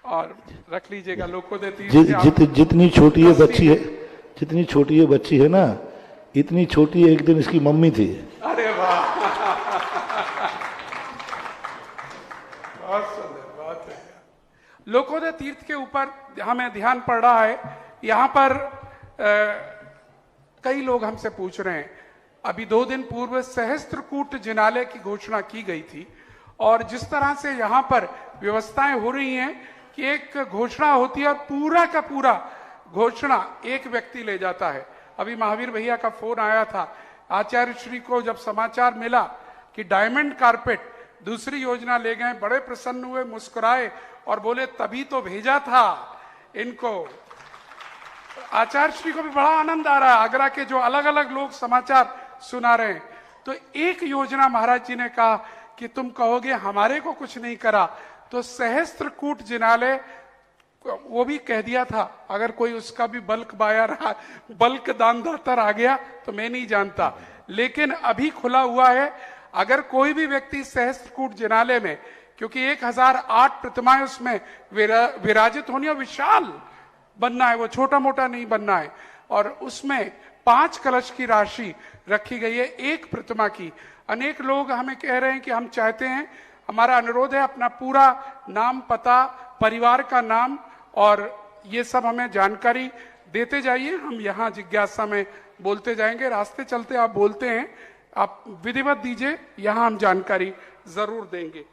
और रख लीजिएगा लोकोदय तीर्थ। जितनी छोटी ये बच्ची है, जितनी छोटी ये बच्ची है ना, इतनी छोटी एक दिन इसकी मम्मी थी। अरे वाह, बहुत सुंदर, बहुत है। लोकोदय तीर्थ के ऊपर हमें ध्यान पड़ रहा है। यहाँ पर कई लोग हमसे पूछ रहे हैं, अभी 2 दिन पूर्व सहस्त्रकूट जिनालय की घोषणा की गई थी, और जिस तरह से यहाँ पर व्यवस्थाएं हो रही हैं कि एक घोषणा होती है और पूरा का पूरा घोषणा एक व्यक्ति ले जाता है। अभी महावीर भैया का फोन आया था, आचार्य श्री को जब समाचार मिला कि डायमंड कारपेट दूसरी योजना ले गए, बड़े प्रसन्न हुए, मुस्कुराए और बोले तभी तो भेजा था इनको। आचार्य श्री को भी बड़ा आनंद आ रहा है, आगरा के जो अलग अलग लोग समाचार सुना रहे हैं। तो एक योजना महाराज जी ने कहा कि तुम कहोगे हमारे को कुछ नहीं करा, तो सहस्त्रकूट जिनालय वो भी कह दिया था। अगर कोई उसका भी बल्क दानदाता आ गया तो मैं नहीं जानता, लेकिन अभी खुला हुआ है। अगर कोई भी व्यक्ति सहस्त्रकूट जिनालय में, क्योंकि 1008 प्रतिमाएं उसमें विराजित होनी और विशाल बनना है, वो छोटा मोटा नहीं बनना है, और उसमें 5 कलश की राशि रखी गई है एक प्रतिमा की। अनेक लोग हमें कह रहे हैं कि हम चाहते हैं, हमारा अनुरोध है अपना पूरा नाम, पता, परिवार का नाम और ये सब हमें जानकारी देते जाइए। हम यहाँ जिज्ञासा में बोलते जाएंगे, रास्ते चलते आप बोलते हैं, आप विधिवत दीजिए, यहाँ हम जानकारी जरूर देंगे।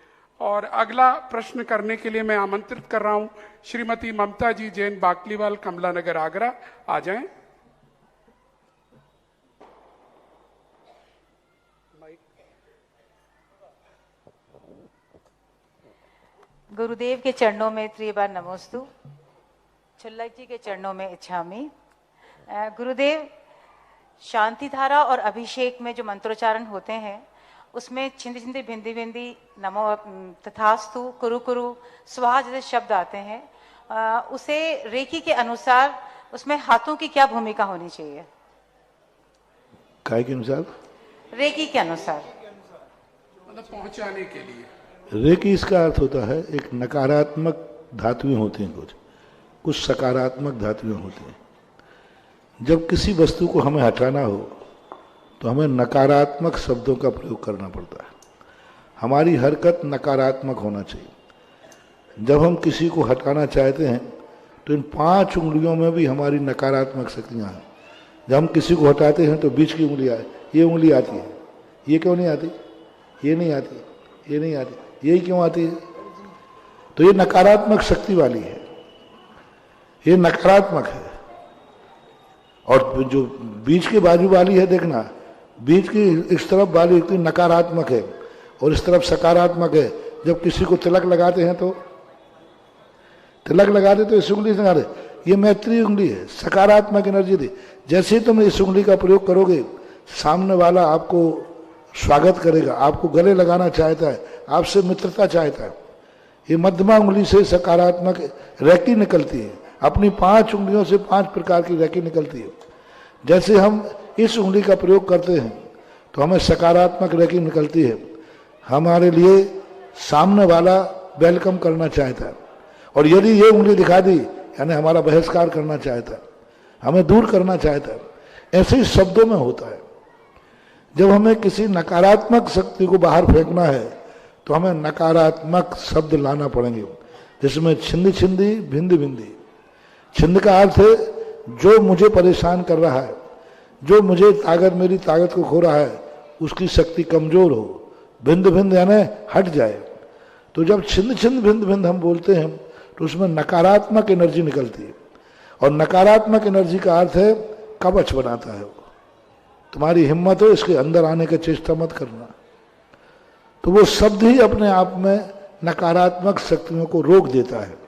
और अगला प्रश्न करने के लिए मैं आमंत्रित कर रहा हूं श्रीमती ममता जी जैन, बाकलीवाल, कमला नगर, आगरा। आ जाएं। गुरुदेव के चरणों में त्रिबार नमोस्तु, छुल्लक जी के चरणों में इच्छामी। गुरुदेव, शांति धारा और अभिषेक में जो मंत्रोच्चारण होते हैं उसमें छिंदी छिंदी भिंदी भिंदी नमो तथास्तु कुरु कुरु स्वाहा जैसे शब्द आते हैं, उसे रेखी के अनुसार उसमें हाथों की क्या भूमिका होनी चाहिए? काय के अनुसार? रेखी के अनुसार, मतलब पहुंचाने के लिए। रेकी इसका अर्थ होता है एक नकारात्मक धातुएं होती हैं, कुछ सकारात्मक धातुएं होती हैं। जब किसी वस्तु को हमें हटाना हो तो हमें नकारात्मक शब्दों का प्रयोग करना पड़ता है। हमारी हरकत नकारात्मक होना चाहिए। जब हम किसी को हटाना चाहते हैं तो इन 5 उंगलियों में भी हमारी नकारात्मक शक्तियाँ हैं। जब हम किसी को हटाते हैं तो बीच की उंगली आए, ये उंगली आती है, ये क्यों नहीं आती, ये नहीं आती, ये नहीं आती, यही क्यों आती है? तो ये नकारात्मक शक्ति वाली है, ये नकारात्मक है। और जो बीच के बाजू वाली है, देखना, बीच की इस तरफ वाली इतनी नकारात्मक है और इस तरफ सकारात्मक है। जब किसी को तिलक लगाते हैं तो तिलक लगाते तो इस उंगली से लगाते, ये मैत्री उंगली है, सकारात्मक एनर्जी दी। जैसे ही तुम इस उंगली का प्रयोग करोगे, सामने वाला आपको स्वागत करेगा, आपको गले लगाना चाहता है, आपसे मित्रता चाहता है। ये मध्यमा उंगली से सकारात्मक रेकी निकलती है। अपनी 5 उंगलियों से 5 प्रकार की रेकी निकलती है। जैसे हम इस उंगली का प्रयोग करते हैं तो हमें सकारात्मक रेकी निकलती है। हमारे लिए सामने वाला वेलकम करना चाहता है। और यदि ये उंगली दिखा दी यानी हमारा बहिष्कार करना चाहता है, हमें दूर करना चाहता है। ऐसे ही शब्दों में होता है। जब हमें किसी नकारात्मक शक्ति को बाहर फेंकना है तो हमें नकारात्मक शब्द लाना पड़ेंगे, जिसमें छिंदी छिंदी भिंदी भिंदी। छिंद का अर्थ है जो मुझे परेशान कर रहा है, जो मुझे मेरी ताकत को खो रहा है, उसकी शक्ति कमजोर हो। भिंद भिंद यानी हट जाए। तो जब छिंद छिंद भिंद भिंद हम बोलते हैं तो उसमें नकारात्मक एनर्जी निकलती है। और नकारात्मक एनर्जी का अर्थ है कवच बनाता है। तुम्हारी हिम्मत हो इसके अंदर आने का चेष्टा मत करना। तो वो शब्द ही अपने आप में नकारात्मक शक्तियों को रोक देता है।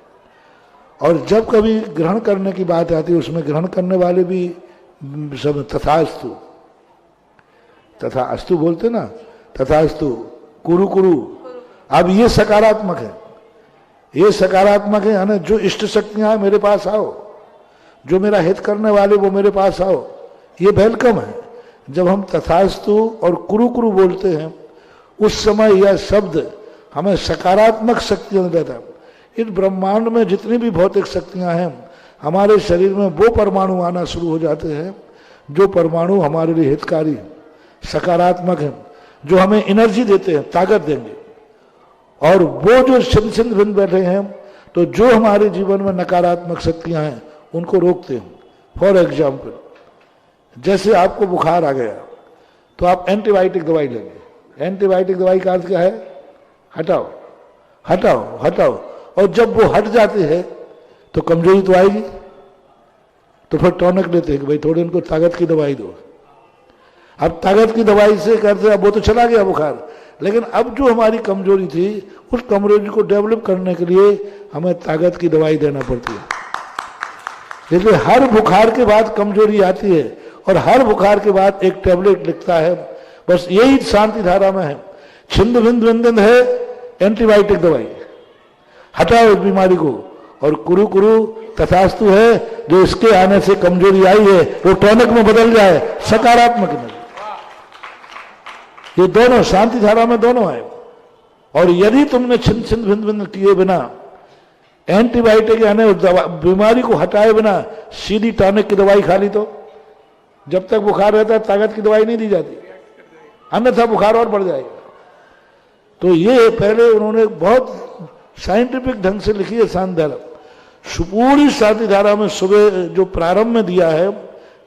और जब कभी ग्रहण करने की बात आती है, उसमें ग्रहण करने वाले भी सब तथास्तु, तथास्तु बोलते ना, तथास्तु, कुरु कुरु। अब ये सकारात्मक है, ये सकारात्मक है, यानी जो इष्ट शक्तियां हैं मेरे पास आओ, जो मेरा हित करने वाले वो मेरे पास आओ, ये वेलकम है। जब हम तथास्तु और कुरु कुरु बोलते हैं उस समय यह शब्द हमें सकारात्मक शक्तियां देता है। इस ब्रह्मांड में जितनी भी भौतिक शक्तियां हैं, हमारे शरीर में वो परमाणु आना शुरू हो जाते हैं जो परमाणु हमारे लिए हितकारी हैं, सकारात्मक हैं, जो हमें एनर्जी देते हैं, ताकत देंगे। और वो जो छिंद छिंद भिंद बैठे हैं तो जो हमारे जीवन में नकारात्मक शक्तियां हैं उनको रोकते हैं। फॉर एग्जाम्पल, जैसे आपको बुखार आ गया तो आप एंटीबायोटिक दवाई लेंगे। एंटीबायोटिक दवाई का अर्थ क्या है? हटाओ हटाओ हटाओ। और जब वो हट जाते हैं तो कमजोरी तो आएगी, तो फिर टॉनिक लेते हैं कि भाई थोड़ी उनको ताकत की दवाई दो। अब ताकत की दवाई से करते अब वो तो चला गया बुखार, लेकिन अब जो हमारी कमजोरी थी उस कमजोरी को डेवलप करने के लिए हमें ताकत की दवाई देना पड़ती है। इसलिए हर बुखार के बाद कमजोरी आती है और हर बुखार के बाद एक टैबलेट लिखता है। बस यही शांति धारा में है। छिंद भिंद विंदन है एंटीबायोटिक दवाई, हटाओ इस बीमारी को। और कुरु कुरु तथास्तु है, जो इसके आने से कमजोरी आई है वो टॉनिक में बदल जाए, सकारात्मक में। ये दोनों शांति धारा में दोनों है। और यदि तुमने छिंद छिंद भिंद भिंद किए बिना, एंटीबायोटिक यानी बीमारी को हटाए बिना सीधी टॉनिक की दवाई खा ली तो जब तक बुखार रहता है ताकत की दवाई नहीं दी जाती, अन्यथा बुखार और बढ़ जाएगा। तो ये पहले उन्होंने बहुत साइंटिफिक ढंग से लिखी है शांति धारा। पूरी शांति धारा में सुबह जो प्रारंभ में दिया है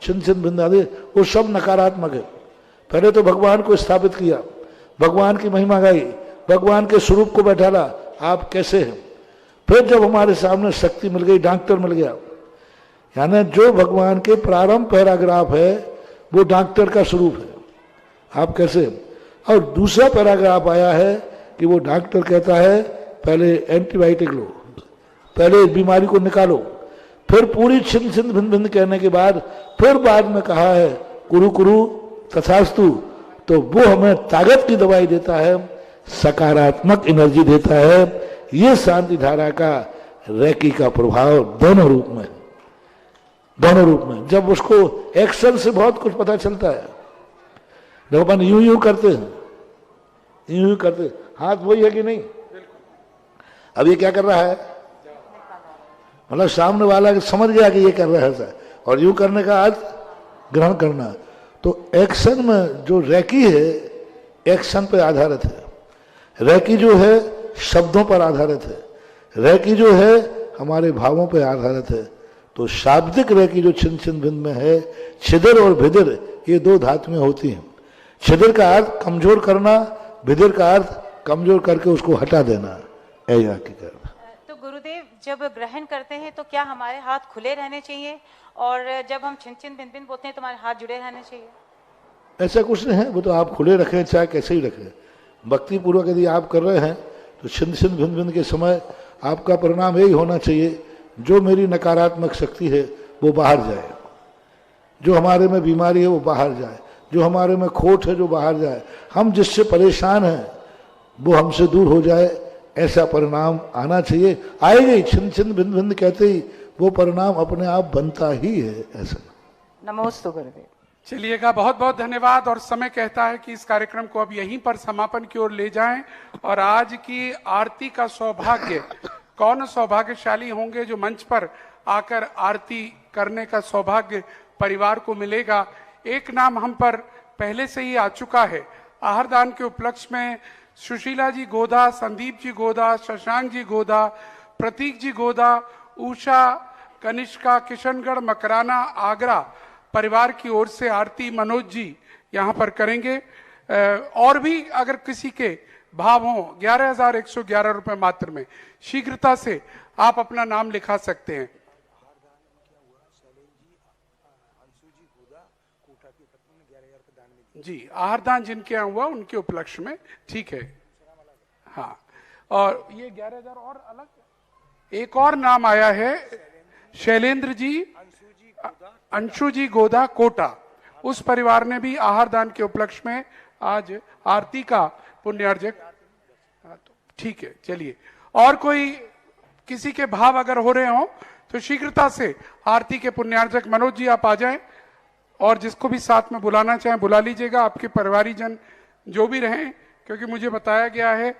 छिंद छिंद भिंद आदि, वो सब नकारात्मक है। पहले तो भगवान को स्थापित किया, भगवान की महिमा गाई, भगवान के स्वरूप को बैठाला, आप कैसे हैं। फिर जब हमारे सामने शक्ति मिल गई, डॉक्टर मिल गया, यानी जो भगवान के प्रारंभ पैराग्राफ है वो डॉक्टर का स्वरूप है, आप कैसे। और दूसरा पैराग्राफ आया है कि वो डॉक्टर कहता है पहले एंटीबायोटिक लो, पहले इस बीमारी को निकालो, फिर पूरी छिन्न छिन्न भिन्न भिन्न कहने के बाद फिर बाद में कहा है कुरु कुरु तथास्तु। तो वो हमें ताकत की दवाई देता है, सकारात्मक एनर्जी देता है। ये शांति धारा का रेकी का प्रभाव दोनों रूप में, दोनों रूप में। जब उसको एक्शन से बहुत कुछ पता चलता है, जब अपन यूं यूं करते हैं, यूं यूं करते, हाथ वही है कि नहीं। अब ये क्या कर रहा है, मतलब सामने वाला समझ गया कि ये कर रहा है ऐसा, और यूं करने का आज ग्रहण करना। तो एक्शन में जो रेकी है एक्शन पे आधारित है, रेकी जो है शब्दों पर आधारित है, रेकी जो है हमारे भावों पर आधारित है। तो शाब्दिक रेकी जो छिन्न छिन्न भिन्न में है, छिदर और भिदर ये दो धातुएं होती हैं। छिदर का अर्थ कमजोर करना, भिदर का अर्थ कमजोर करके उसको हटा देना, ऐसा की करना। तो गुरुदेव जब ग्रहण करते हैं तो क्या हमारे हाथ खुले रहने चाहिए, और जब हम छिन छिन भिन भिन बोलते हैं तो हमारे हाथ जुड़े रहने चाहिए? ऐसा कुछ नहीं है, वो तो आप खुले रखें चाहे कैसे ही रखें। भक्ति पूर्वक यदि आप कर रहे हैं तो छिन छिन भिन भिन के समय आपका परिणाम यही होना चाहिए, जो मेरी नकारात्मक शक्ति है वो बाहर जाए, जो हमारे में बीमारी है वो बाहर जाए, जो हमारे में खोट है जो बाहर जाए, हम जिससे परेशान हैं वो हमसे दूर हो जाए, ऐसा परिणाम आना चाहिए। आएगा ही, छिन छिन भिन्न भिन्न कहते ही वो परिणाम अपने आप बनता ही है, ऐसा। नमोस्तु गुरुदेव। चलिएगा, बहुत बहुत धन्यवाद। और समय कहता है कि इस कार्यक्रम को अब यहीं पर समापन की ओर ले जाएं। और आज की आरती का सौभाग्य, कौन सौभाग्यशाली होंगे जो मंच पर आकर आरती करने का सौभाग्य परिवार को मिलेगा। एक नाम हम पर पहले से ही आ चुका है। आहारदान के उपलक्ष्य में सुशीला जी गोदा, संदीप जी गोदा, शशांक जी गोदा, प्रतीक जी गोदा, उषा, कनिष्का, किशनगढ़, मकराना, आगरा परिवार की ओर से आरती मनोज जी यहाँ पर करेंगे। और भी अगर किसी के भाव हो 11,111 रुपए मात्र में, शीघ्रता से आप अपना नाम लिखा सकते हैं। जी, आहारदान जिनके यहाँ हुआ उनके उपलक्ष्य में, ठीक है। हाँ, और ये 11,000 और अलग एक और नाम आया है, शैलेंद्र जी, अंशु जी गोदा कोटा। उस परिवार ने भी आहारदान के उपलक्ष्य में आज आरती का पुण्यार्जक, ठीक है। चलिए, और कोई किसी के भाव अगर हो रहे हो तो शीघ्रता से आरती के पुण्यार्जक मनोज जी आप आ जाएं, और जिसको भी साथ में बुलाना चाहें बुला लीजिएगा, आपके परिवारीजन जो भी रहें, क्योंकि मुझे बताया गया है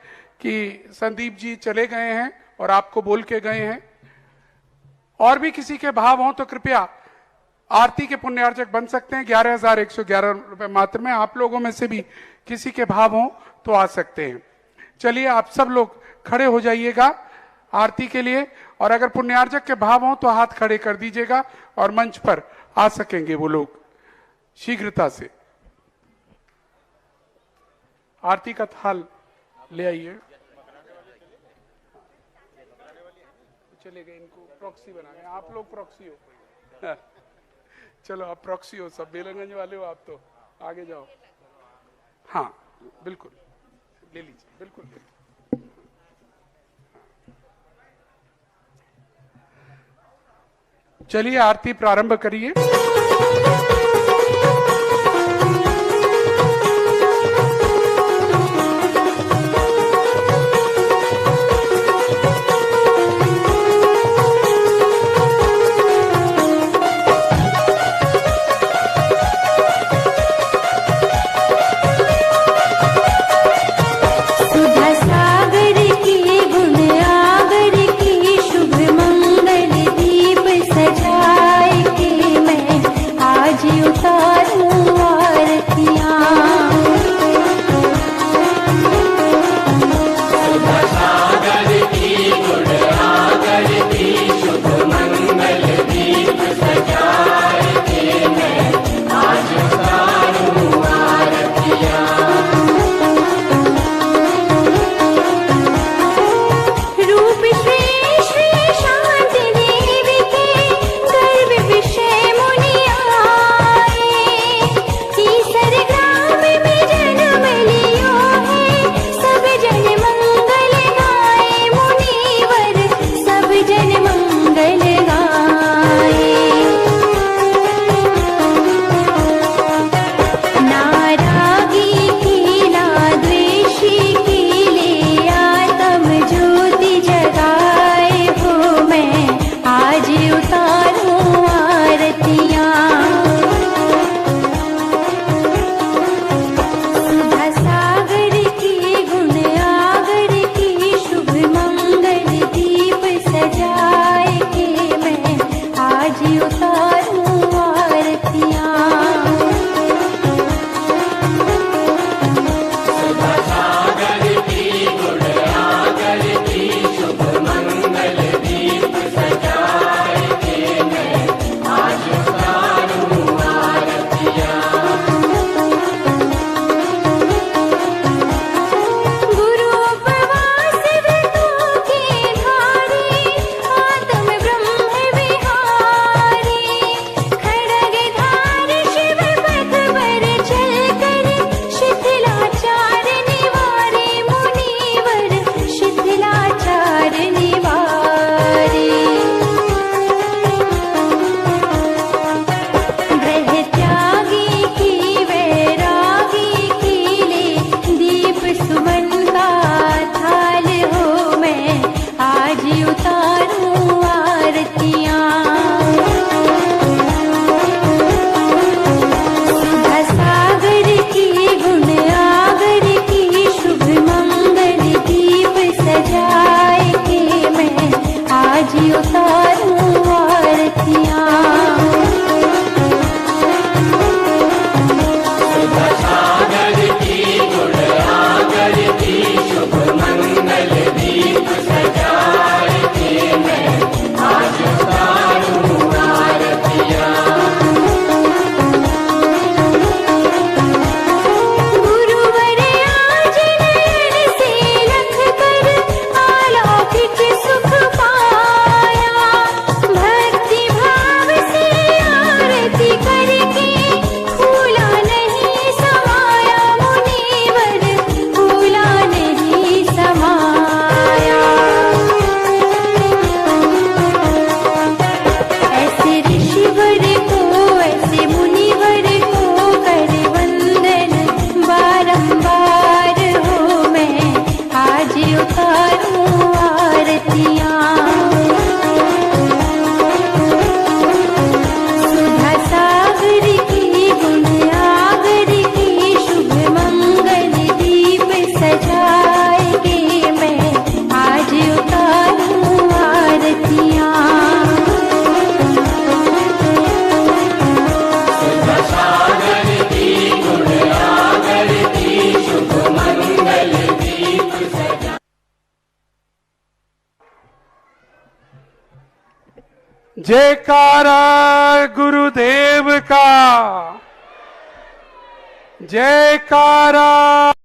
कि संदीप जी चले गए हैं और आपको बोल के गए हैं। और भी किसी के भाव हों तो कृपया आरती के पुण्यार्जक बन सकते हैं। 11,111 रुपए मात्र में। आप लोगों में से भी किसी के भाव हों तो आ सकते हैं। चलिए, आप सब लोग खड़े हो जाइएगा आरती के लिए, और अगर पुण्यार्जक के भाव हों तो हाथ खड़े कर दीजिएगा और मंच पर आ सकेंगे वो लोग शीघ्रता से। आरती का थाल ले आइए। चले गए, इनको प्रॉक्सी बनाए, आप लोग प्रॉक्सी हो। चलो, आप प्रॉक्सी हो, सब बेलगंज वाले हो आप, तो आगे जाओ। हाँ बिल्कुल, ले लीजिए, बिल्कुल। चलिए, आरती प्रारंभ करिए। सजाए के मैं उतारूं आरतियां। जयकारा गुरुदेव का, जयकारा।